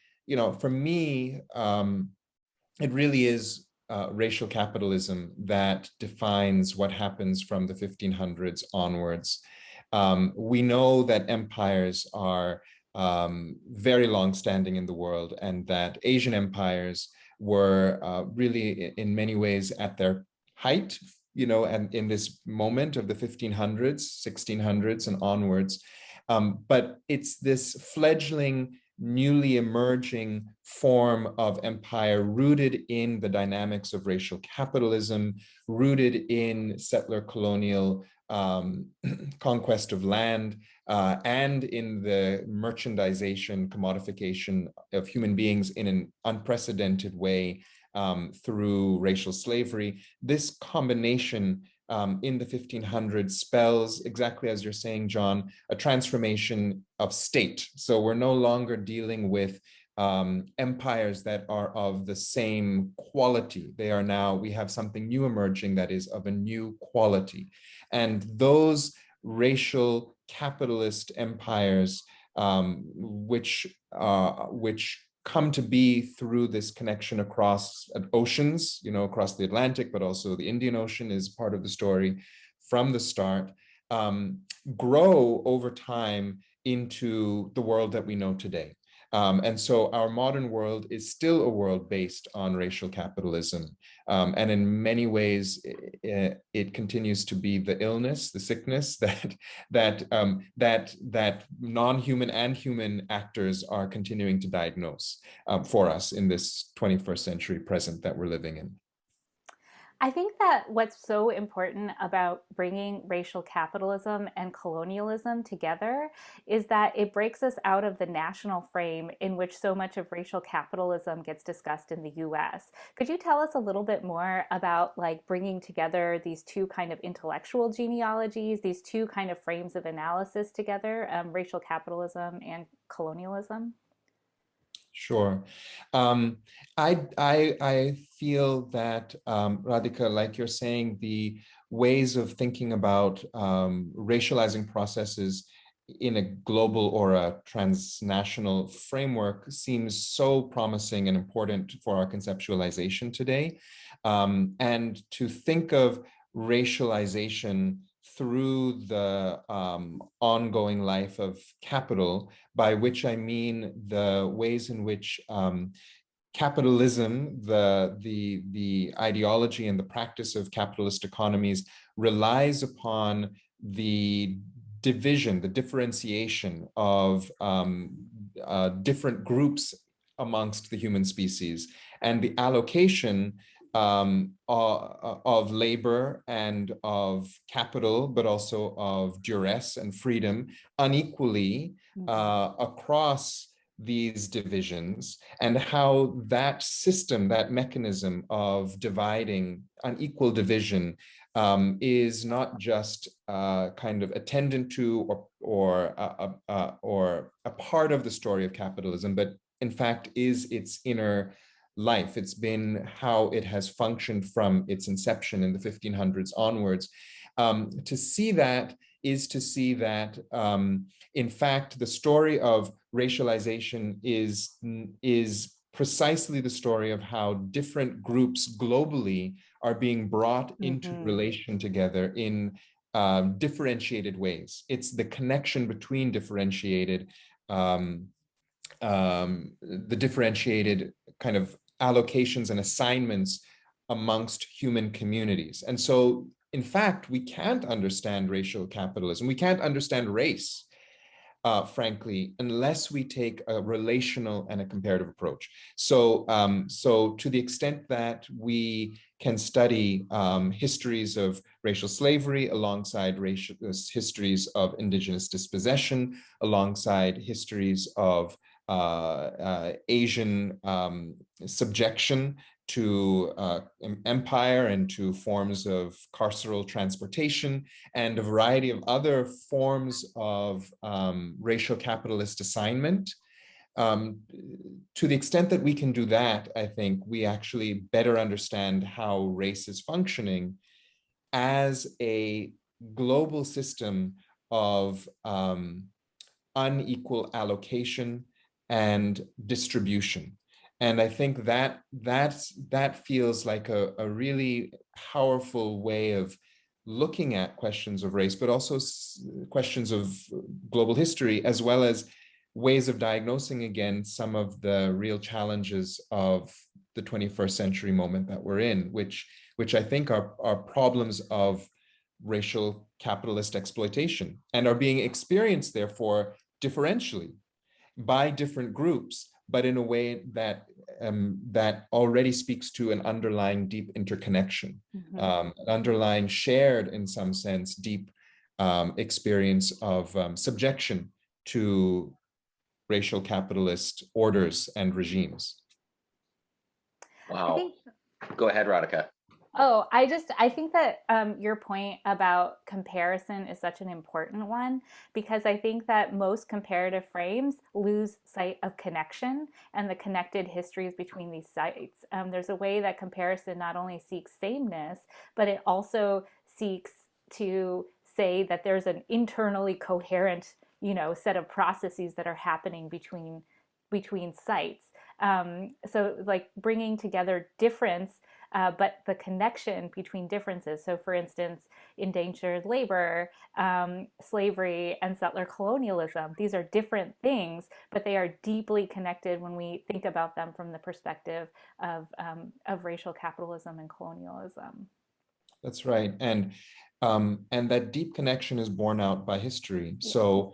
for me, it really is racial capitalism that defines what happens from the 1500s onwards. We know that empires are very long-standing in the world, and that Asian empires were really in many ways at their height, and in this moment of the 1500s, 1600s and onwards. But it's this fledgling, newly emerging form of empire rooted in the dynamics of racial capitalism, rooted in settler colonial conquest of land, and in the merchandization, commodification of human beings in an unprecedented way through racial slavery. This combination in the 1500s spells, exactly as you're saying, John, a transformation of state. So we're no longer dealing with empires that are of the same quality. We have something new emerging that is of a new quality. And those racial capitalist empires, which come to be through this connection across oceans, across the Atlantic, but also the Indian Ocean is part of the story from the start, grow over time into the world that we know today. And so our modern world is still a world based on racial capitalism. And in many ways, it continues to be the illness, the sickness that non-human and human actors are continuing to diagnose for us in this 21st century present that we're living in. I think that what's so important about bringing racial capitalism and colonialism together is that it breaks us out of the national frame in which so much of racial capitalism gets discussed in the US. Could you tell us a little bit more about bringing together these two kind of intellectual genealogies, these two kind of frames of analysis together, racial capitalism and colonialism? Sure. I feel that, Radhika, like you're saying, the ways of thinking about racializing processes in a global or a transnational framework seems so promising and important for our conceptualization today. And to think of racialization through the ongoing life of capital, by which I mean the ways in which capitalism, the ideology and the practice of capitalist economies relies upon the division, the differentiation of different groups amongst the human species, and the allocation of labor and of capital, but also of duress and freedom unequally across these divisions, and how that system, that mechanism of dividing, unequal division, is not just kind of attendant to or a part of the story of capitalism, but in fact is its inner life. It's been how it has functioned from its inception in the 1500s onwards. To see that is to see that, in fact, the story of racialization is precisely the story of how different groups globally are being brought into relation together in differentiated ways. It's the connection between differentiated, the differentiated kind of allocations and assignments amongst human communities. And so, in fact, we can't understand racial capitalism. We can't understand race, frankly, unless we take a relational and a comparative approach. So, so to the extent that we can study histories of racial slavery alongside histories of indigenous dispossession, alongside histories of Asian subjection to empire and to forms of carceral transportation and a variety of other forms of racial capitalist assignment. To the extent that we can do that, I think we actually better understand how race is functioning as a global system of unequal allocation and distribution. And I think that that feels like a really powerful way of looking at questions of race, but also questions of global history, as well as ways of diagnosing again some of the real challenges of the 21st century moment that we're in, which I think are problems of racial capitalist exploitation and are being experienced, therefore, differentially by different groups, but in a way that that already speaks to an underlying deep interconnection, an underlying shared, in some sense, deep experience of subjection to racial capitalist orders and regimes. Wow. Go ahead, Radhika. Oh, I think that your point about comparison is such an important one, because I think that most comparative frames lose sight of connection and the connected histories between these sites. There's a way that comparison not only seeks sameness, but it also seeks to say that there's an internally coherent, set of processes that are happening between sites. So like bringing together difference, but the connection between differences. So for instance, indentured labor, slavery, and settler colonialism, these are different things, but they are deeply connected when we think about them from the perspective of racial capitalism and colonialism. That's right. And that deep connection is borne out by history. Yeah. So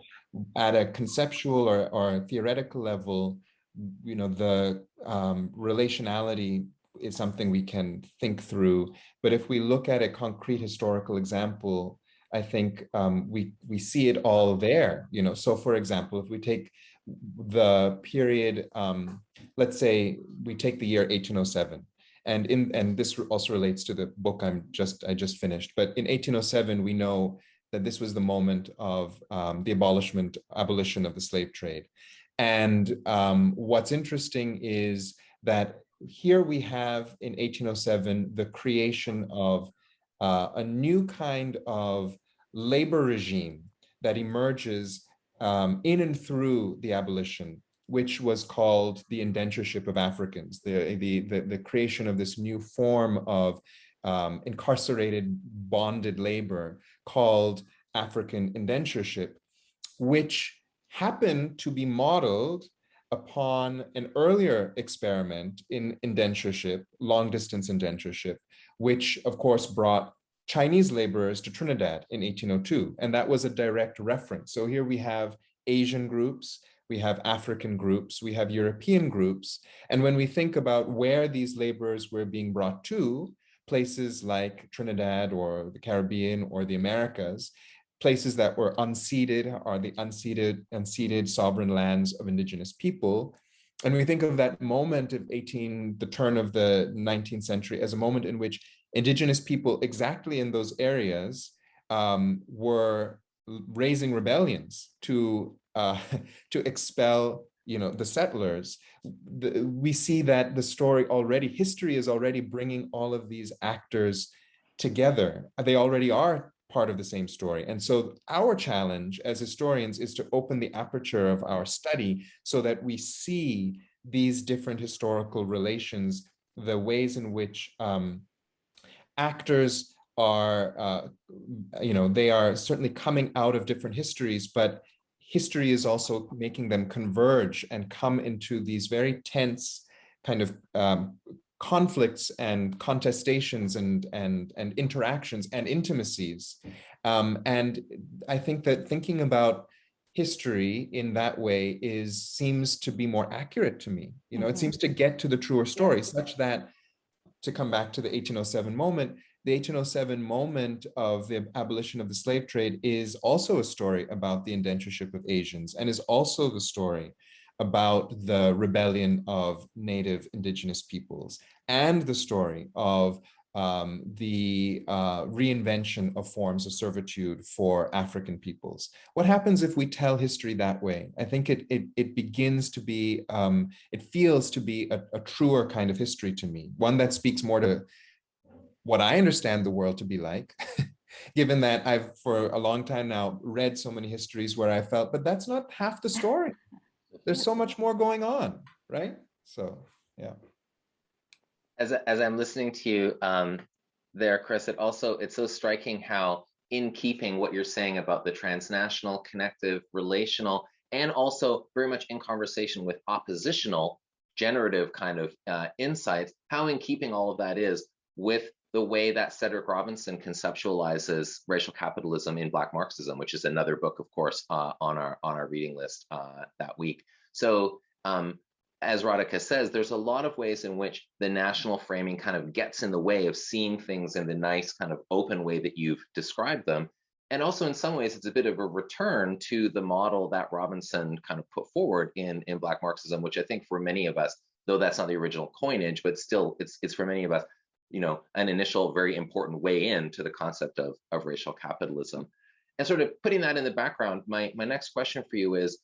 at a conceptual or theoretical level, the relationality is something we can think through. But if we look at a concrete historical example, I think we see it all there. So for example, if we take the period, let's say we take the year 1807. And this also relates to the book I just finished. But in 1807, we know that this was the moment of the abolition of the slave trade. And what's interesting is that here we have in 1807 the creation of a new kind of labor regime that emerges in and through the abolition, which was called the indentureship of Africans, the creation of this new form of incarcerated bonded labor called African indentureship, which happened to be modeled upon an earlier experiment in indentureship, long-distance indentureship, which of course brought Chinese laborers to Trinidad in 1802. And that was a direct reference. So here we have Asian groups, we have African groups, we have European groups. And when we think about where these laborers were being brought to, places like Trinidad or the Caribbean or the Americas, places that were unceded are the unceded sovereign lands of indigenous people. And we think of that moment of the turn of the 19th century as a moment in which indigenous people exactly in those areas were raising rebellions to expel the settlers, we see that history is already bringing all of these actors together. They already are part of the same story. And so our challenge as historians is to open the aperture of our study so that we see these different historical relations, the ways in which actors are, they are certainly coming out of different histories, but history is also making them converge and come into these very tense kind of conflicts and contestations and interactions and intimacies. And I think that thinking about history in that way seems to be more accurate to me. It seems to get to the truer story, such that, to come back to the 1807 moment, the 1807 moment of the abolition of the slave trade is also a story about the indentureship of Asians, and is also the story about the rebellion of native indigenous peoples, and the story of the reinvention of forms of servitude for African peoples. What happens if we tell history that way? I think it begins to be, it feels to be a truer kind of history to me, one that speaks more to what I understand the world to be like, given that I've, for a long time now, read so many histories where I felt, but that's not half the story. There's so much more going on, right? So, yeah. As I'm listening to you there, Kris, it's so striking how, in keeping what you're saying about the transnational, connective, relational, and also very much in conversation with oppositional, generative kind of insights, how in keeping all of that is with the way that Cedric Robinson conceptualizes racial capitalism in Black Marxism, which is another book, of course, on our reading list that week. So as Radhika says, there's a lot of ways in which the national framing kind of gets in the way of seeing things in the nice kind of open way that you've described them. And also in some ways, it's a bit of a return to the model that Robinson kind of put forward in Black Marxism, which I think for many of us, though that's not the original coinage, but still it's for many of us, an initial very important way into the concept of racial capitalism. And sort of putting that in the background, my next question for you is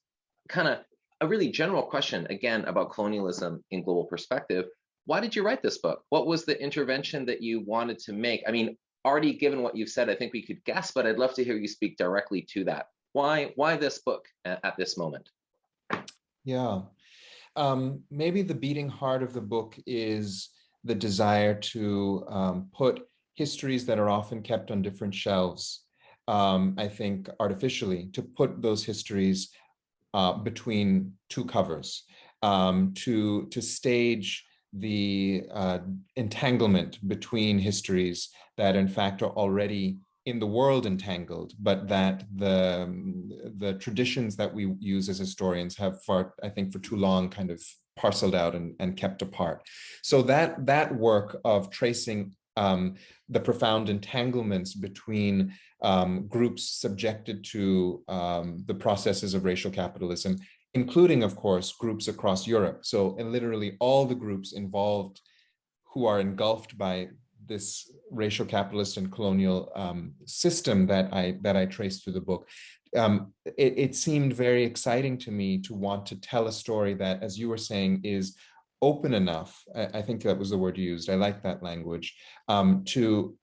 kind of a really general question, again, about colonialism in global perspective. Why did you write this book? What was the intervention that you wanted to make? I mean, already given what you've said, I think we could guess, but I'd love to hear you speak directly to that. Why this book at this moment? Yeah, maybe the beating heart of the book is the desire to put histories that are often kept on different shelves, I think artificially, to put those histories between two covers, to stage the entanglement between histories that in fact are already in the world entangled, but that the traditions that we use as historians have, I think for too long, kind of parceled out and kept apart. So that work of tracing the profound entanglements between groups subjected to the processes of racial capitalism, including, of course, groups across Europe. So literally all the groups involved who are engulfed by this racial capitalist and colonial system that I traced through the book. It seemed very exciting to me to want to tell a story that, as you were saying, is open enough. I think that was the word you used. I like that language, to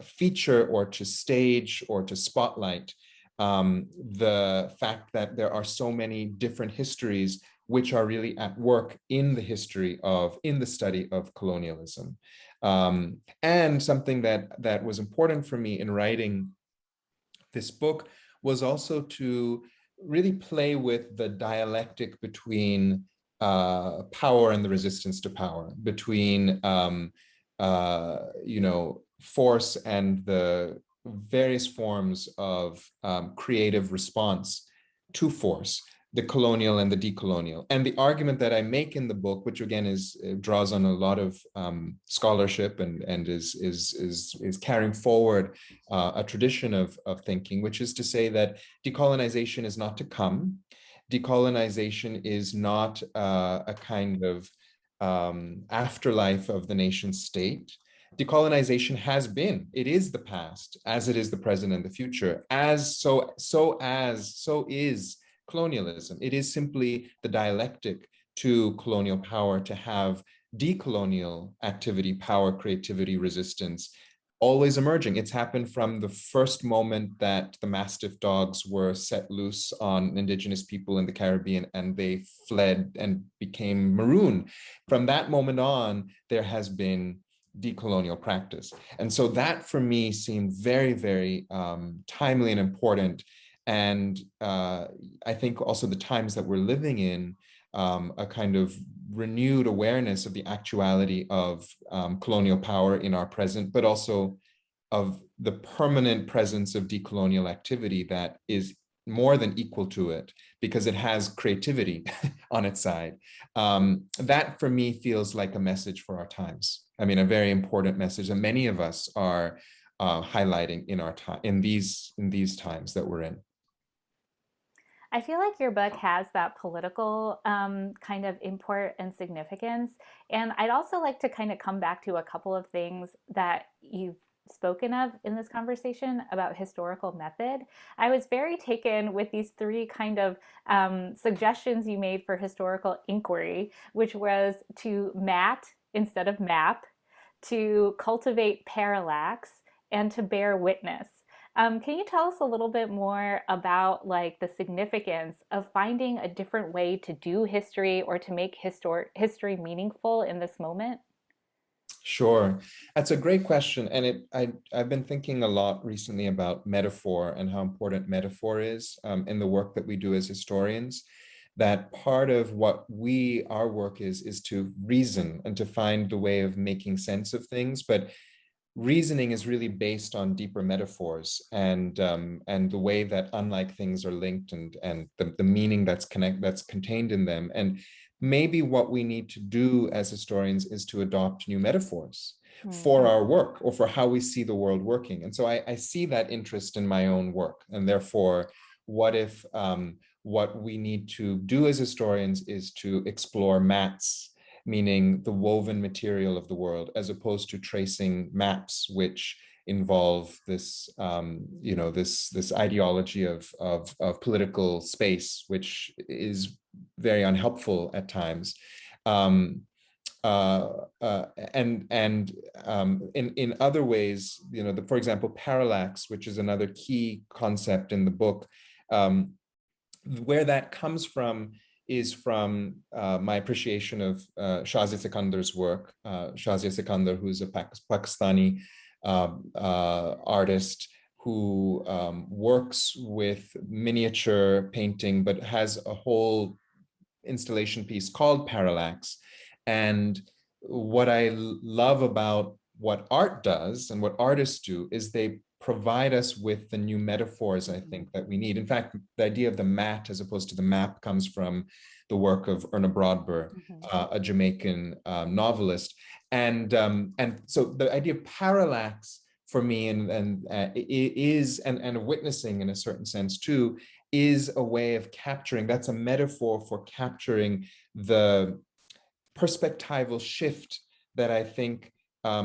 feature or to stage or to spotlight the fact that there are so many different histories which are really at work in the study of colonialism. And something that was important for me in writing this book was also to really play with the dialectic between power and the resistance to power, between force and the various forms of creative response to force, the colonial and the decolonial. And the argument that I make in the book, which again draws on a lot of scholarship and is carrying forward a tradition of thinking, which is to say that decolonization is not to come. Decolonization is not a kind of afterlife of the nation state. Decolonization has been, it is the past, as it is the present and the future, so is colonialism. It is simply the dialectic to colonial power to have decolonial activity, power, creativity, resistance, always emerging. It's happened from the first moment that the Mastiff dogs were set loose on indigenous people in the Caribbean and they fled and became maroon. From that moment on, there has been decolonial practice. And so that for me seemed very, very timely and important. And I think also the times that we're living in, a kind of renewed awareness of the actuality of colonial power in our present, but also of the permanent presence of decolonial activity that is more than equal to it because it has creativity on its side. That for me feels like a message for our times. I mean, a very important message that many of us are highlighting in our time, in these times that we're in. I feel like your book has that political kind of import and significance. And I'd also like to kind of come back to a couple of things that you've spoken of in this conversation about historical method. I was very taken with these three kind of suggestions you made for historical inquiry, which was to mat instead of map, to cultivate parallax, and to bear witness. Can you tell us a little bit more about like the significance of finding a different way to do history or to make history meaningful in this moment? Sure, that's a great question, and I've been thinking a lot recently about metaphor and how important metaphor is in the work that we do as historians. That part of what our work is to reason and to find the way of making sense of things, but reasoning is really based on deeper metaphors and the way that unlike things are linked and the meaning that's contained in them. And maybe what we need to do as historians is to adopt new metaphors for our work or for how we see the world working. And so I see that interest in my own work. And therefore, what if what we need to do as historians is to explore mats, meaning the woven material of the world, as opposed to tracing maps, which involve this, this ideology of political space, which is very unhelpful at times. In other ways, for example, parallax, which is another key concept in the book, where that comes from is from my appreciation of Shazia Sikandar's work. Shazia Sikandar, who's a Pakistani artist who works with miniature painting, but has a whole installation piece called Parallax. And what I love about what art does and what artists do is they provide us with the new metaphors, I think, that we need. In fact, the idea of the mat as opposed to the map comes from the work of Erna Brodber, a Jamaican novelist. And so the idea of parallax for me is witnessing in a certain sense too, is a way of capturing, that's a metaphor for capturing the perspectival shift that I think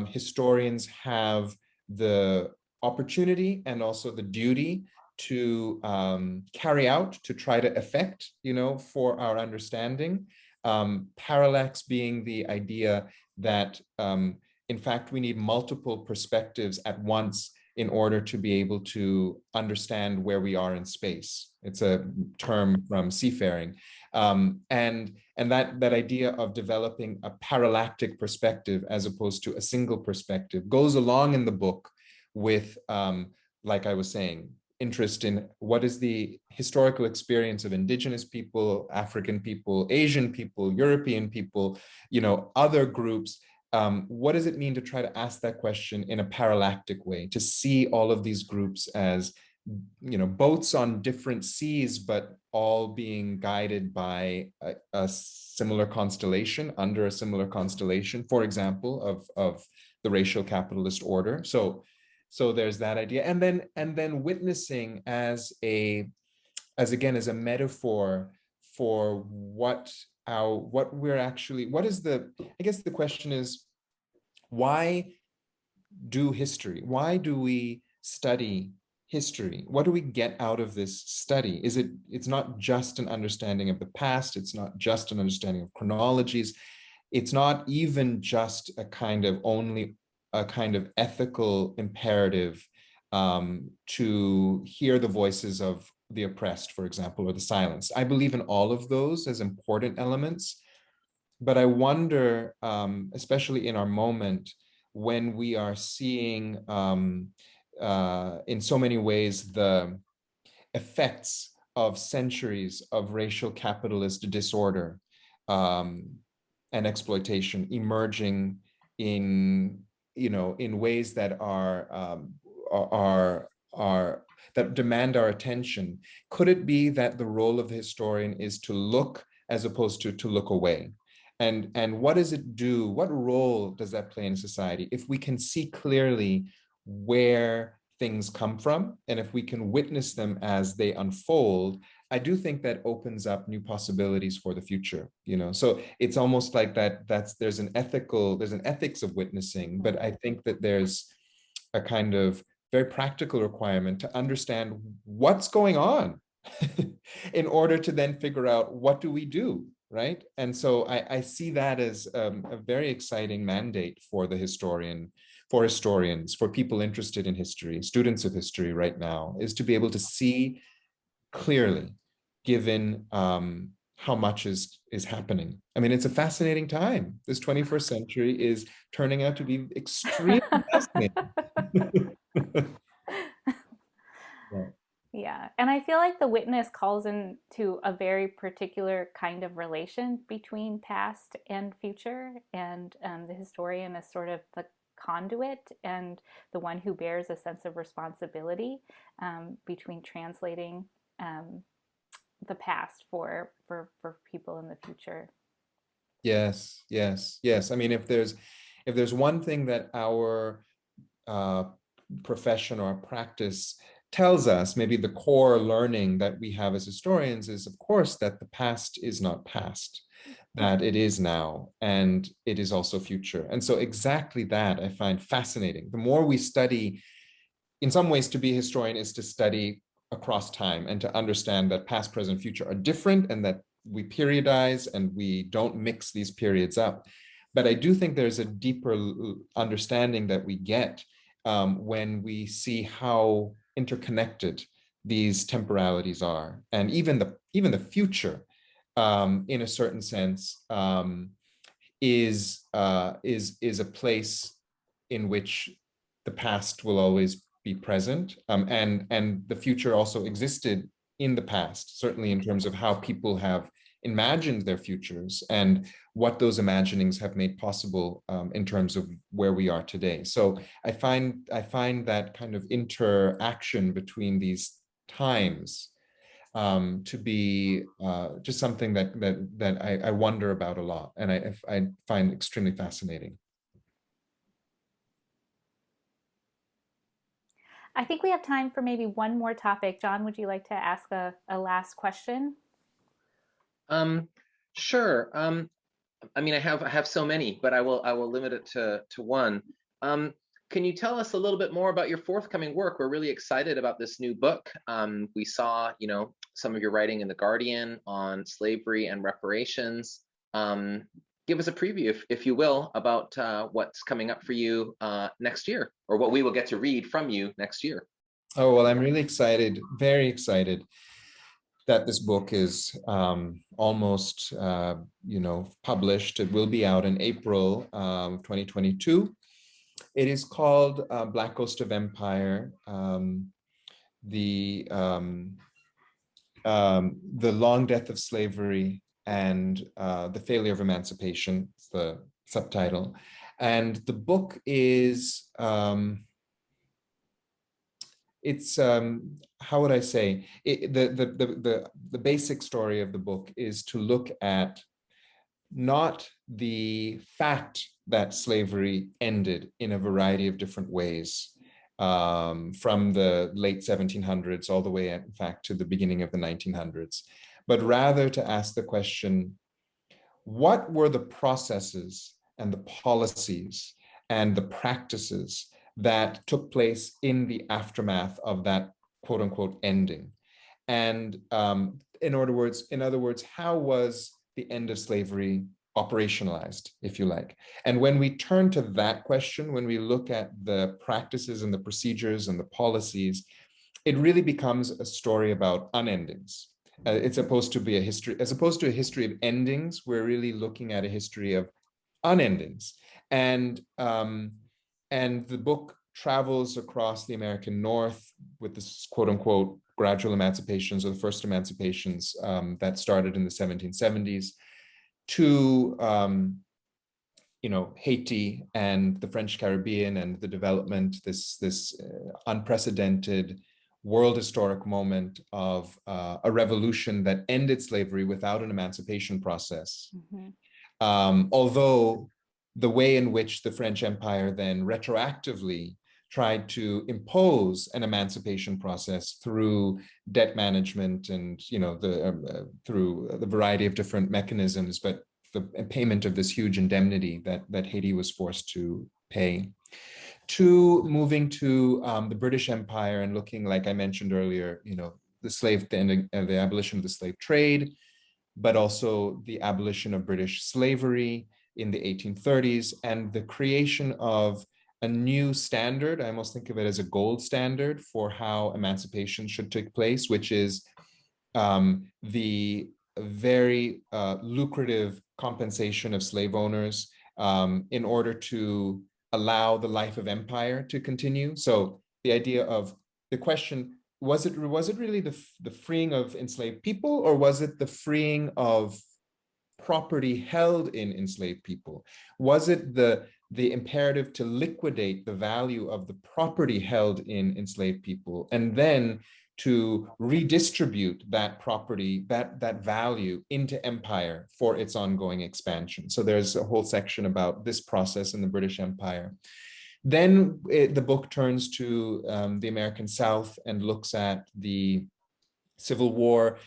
historians have the opportunity and also the duty to carry out, to try to effect, for our understanding. Parallax being the idea that, in fact, we need multiple perspectives at once in order to be able to understand where we are in space. It's a term from seafaring. And that idea of developing a parallactic perspective as opposed to a single perspective goes along in the book with, like I was saying, interest in what is the historical experience of indigenous people, African people, Asian people, European people, other groups. What does it mean to try to ask that question in a parallactic way, to see all of these groups as, boats on different seas, but all being guided by a similar constellation, under a similar constellation, for example, of the racial capitalist order. So there's that idea, and then witnessing as a metaphor for what is the, I guess the question is, why do history? Why do we study history? What do we get out of this study? It's not just an understanding of the past, it's not just an understanding of chronologies, it's not even just a kind of ethical imperative to hear the voices of the oppressed, for example, or the silenced. I believe in all of those as important elements, but I wonder, especially in our moment, when we are seeing in so many ways the effects of centuries of racial capitalist disorder and exploitation emerging in ways that that demand our attention. Could it be that the role of the historian is to look as opposed to look away? And what does it do? What role does that play in society? If we can see clearly where things come from, and if we can witness them as they unfold, I do think that opens up new possibilities for the future. So it's almost like there's an ethics of witnessing, but I think that there's a kind of very practical requirement to understand what's going on in order to then figure out what do we do, right? And so I see that as a very exciting mandate for the historian, for historians, for people interested in history, students of history right now, is to be able to see clearly, given how much is happening. I mean, it's a fascinating time. This 21st century is turning out to be extremely fascinating. Yeah. Yeah. And I feel like the witness calls into a very particular kind of relation between past and future. And the historian is sort of the conduit and the one who bears a sense of responsibility between translating the past for people in the future. Yes, yes, yes. I mean, if there's one thing that our profession or practice tells us, maybe the core learning that we have as historians is, of course, that the past is not past, that it is now, and it is also future. And so exactly that I find fascinating. The more we study, in some ways, to be a historian is to study across time and to understand that past, present, future are different, and that we periodize and we don't mix these periods up. But I do think there's a deeper understanding that we get when we see how interconnected these temporalities are, and even the future, in a certain sense, is a place in which the past will always be present, and the future also existed in the past, certainly in terms of how people have imagined their futures and what those imaginings have made possible in terms of where we are today. So I find that kind of interaction between these times to be just something that I wonder about a lot, and I find extremely fascinating. I think we have time for maybe one more topic. John, would you like to ask a last question? Sure. I mean, I have so many, but I will limit it to one. Can you tell us a little bit more about your forthcoming work? We're really excited about this new book. We saw, some of your writing in The Guardian on slavery and reparations. Give us a preview, if you will, about what's coming up for you next year, or what we will get to read from you next year. Oh, well, I'm really excited, very excited that this book is almost, published. It will be out in April 2022. It is called Black Ghost of Empire, the long death of slavery and the failure of emancipation. It's the subtitle. And the book is, how would I say, the basic story of the book is to look at not the fact that slavery ended in a variety of different ways, from the late 1700s all the way, in fact, to the beginning of the 1900s, but rather to ask the question, what were the processes and the policies and the practices that took place in the aftermath of that quote unquote ending? And in other words, how was the end of slavery operationalized, if you like? And when we turn to that question, when we look at the practices and the procedures and the policies, it really becomes a story about unendings. It's supposed to be a history, as opposed to a history of endings. We're really looking at a history of unendings. And the book travels across the American North with this quote unquote gradual emancipations, or the first emancipations that started in the 1770s, to Haiti and the French Caribbean and the development, this unprecedented world historic moment of a revolution that ended slavery without an emancipation process. Although the way in which the French Empire then retroactively tried to impose an emancipation process through debt management and through the variety of different mechanisms, but the payment of this huge indemnity that Haiti was forced to pay. To moving to the British Empire and looking, like I mentioned earlier, the abolition of the slave trade, but also the abolition of British slavery in the 1830s and the creation of a new standard. I almost think of it as a gold standard for how emancipation should take place, which is the very lucrative compensation of slave owners in order to allow the life of empire to continue. So the idea of the question, was it really the freeing of enslaved people, or was it the freeing of property held in enslaved people? Was it the imperative to liquidate the value of the property held in enslaved people and then to redistribute that property, that value into empire for its ongoing expansion? So there's a whole section about this process in the British Empire. Then the book turns to the American South and looks at the Civil War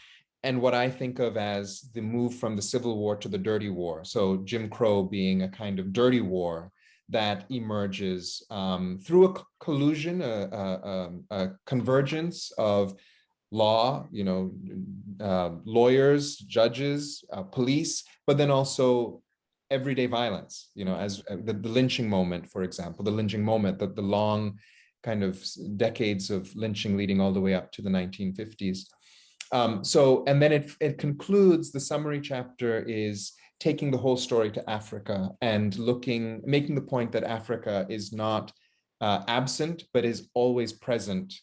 and what I think of as the move from the Civil War to the Dirty War. So Jim Crow being a kind of dirty war that emerges through a collusion, a convergence of law, lawyers, judges, police, but then also everyday violence, as the lynching moment, for example, the lynching moment, the long kind of decades of lynching leading all the way up to the 1950s. And then it concludes, the summary chapter is taking the whole story to Africa and making the point that Africa is not absent, but is always present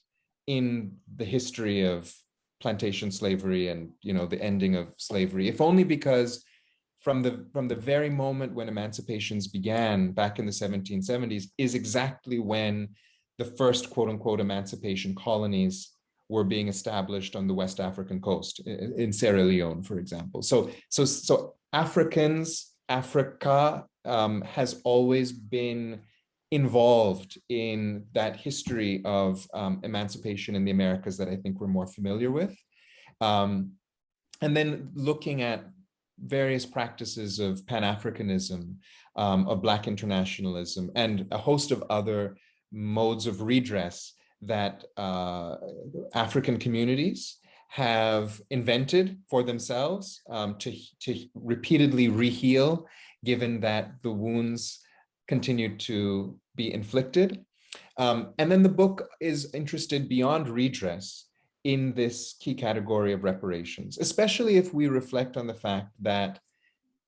in the history of plantation slavery and, the ending of slavery, if only because from the very moment when emancipations began back in the 1770s is exactly when the first quote unquote emancipation colonies were being established on the West African coast in Sierra Leone, for example. So Africa has always been involved in that history of emancipation in the Americas that I think we're more familiar with. And then looking at various practices of Pan-Africanism, of Black internationalism, and a host of other modes of redress that African communities have invented for themselves to repeatedly reheal, given that the wounds continue to be inflicted. And then the book is interested beyond redress in this key category of reparations, especially if we reflect on the fact that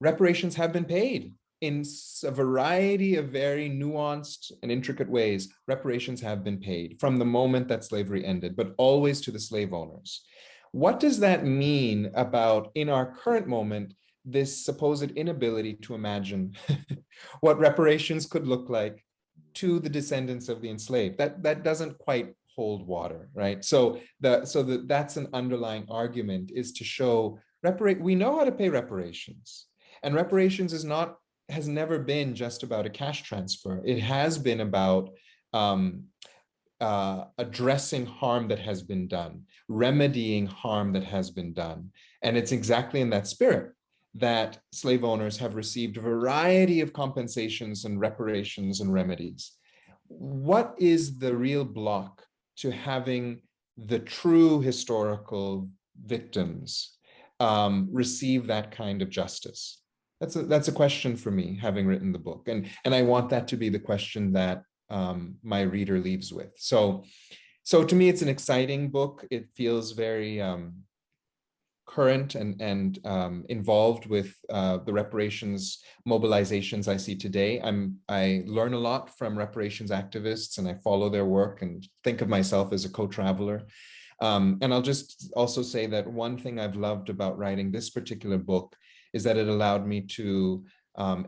reparations have been paid in a variety of very nuanced and intricate ways. Reparations have been paid from the moment that slavery ended, but always to the slave owners. What does that mean about, in our current moment, this supposed inability to imagine what reparations could look like to the descendants of the enslaved? That doesn't quite hold water, right? So that's an underlying argument, is to show we know how to pay reparations, and reparations has never been just about a cash transfer. It has been about addressing harm that has been done, remedying harm that has been done. And it's exactly in that spirit that slave owners have received a variety of compensations and reparations and remedies. What is the real block to having the true historical victims receive that kind of justice? That's a question for me, having written the book, and I want that to be the question that my reader leaves with. So to me, it's an exciting book. It feels very current and involved with the reparations mobilizations I see today. I learn a lot from reparations activists, and I follow their work and think of myself as a co-traveler. And I'll just also say that one thing I've loved about writing this particular book is that it allowed me to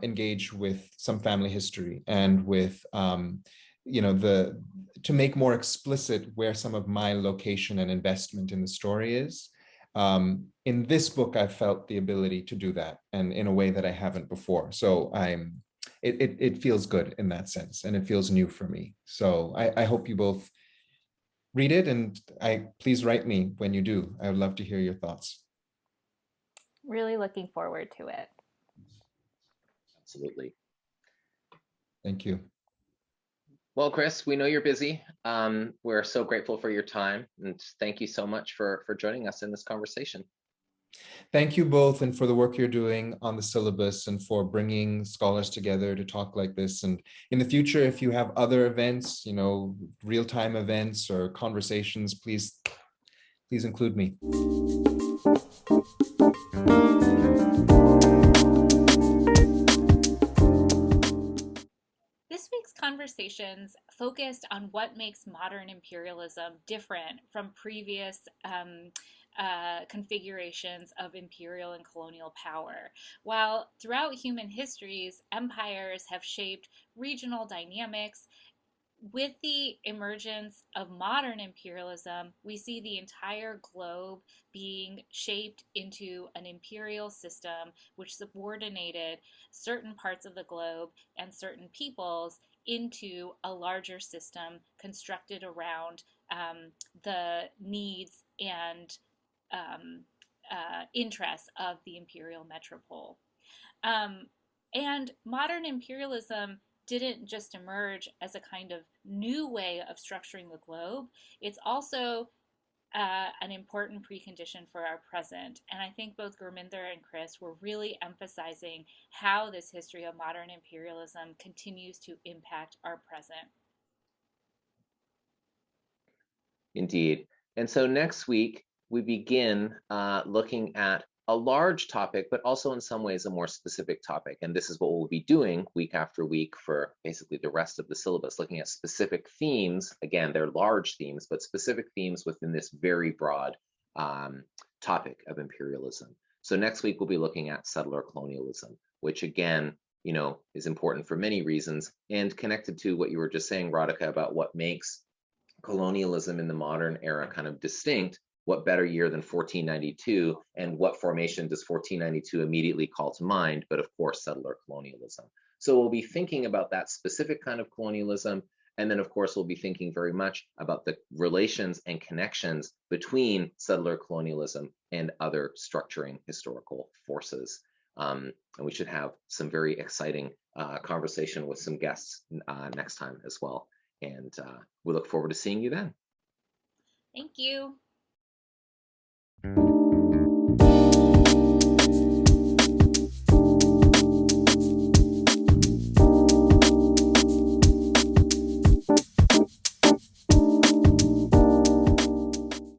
engage with some family history and with to make more explicit where some of my location and investment in the story is. In this book, I've felt the ability to do that, and in a way that I haven't before. So it feels good in that sense, and it feels new for me. So I hope you both read it, and please write me when you do. I would love to hear your thoughts. Really looking forward to it. Absolutely. Thank you. Well, Kris, we know you're busy. We're so grateful for your time, and thank you so much for joining us in this conversation. Thank you both, and for the work you're doing on the syllabus, and for bringing scholars together to talk like this. And in the future, if you have other events, real-time events or conversations, please include me. This week's conversations focused on what makes modern imperialism different from previous configurations of imperial and colonial power. While throughout human histories, empires have shaped regional dynamics, with the emergence of modern imperialism, we see the entire globe being shaped into an imperial system which subordinated certain parts of the globe and certain peoples into a larger system constructed around the needs and interests of the imperial metropole. And modern imperialism didn't just emerge as a kind of new way of structuring the globe, it's also an important precondition for our present. And I think both Gurminder and Kris were really emphasizing how this history of modern imperialism continues to impact our present. Indeed. And so next week, we begin looking at a large topic, but also in some ways a more specific topic. And this is what we'll be doing week after week for basically the rest of the syllabus, looking at specific themes. Again, they're large themes, but specific themes within this very broad topic of imperialism. So next week, we'll be looking at settler colonialism, which again, is important for many reasons, and connected to what you were just saying, Radhika, about what makes colonialism in the modern era kind of distinct. What better year than 1492, and what formation does 1492 immediately call to mind, but of course, settler colonialism. So we'll be thinking about that specific kind of colonialism, and then of course, we'll be thinking very much about the relations and connections between settler colonialism and other structuring historical forces. And we should have some very exciting conversation with some guests next time as well. And we look forward to seeing you then. Thank you.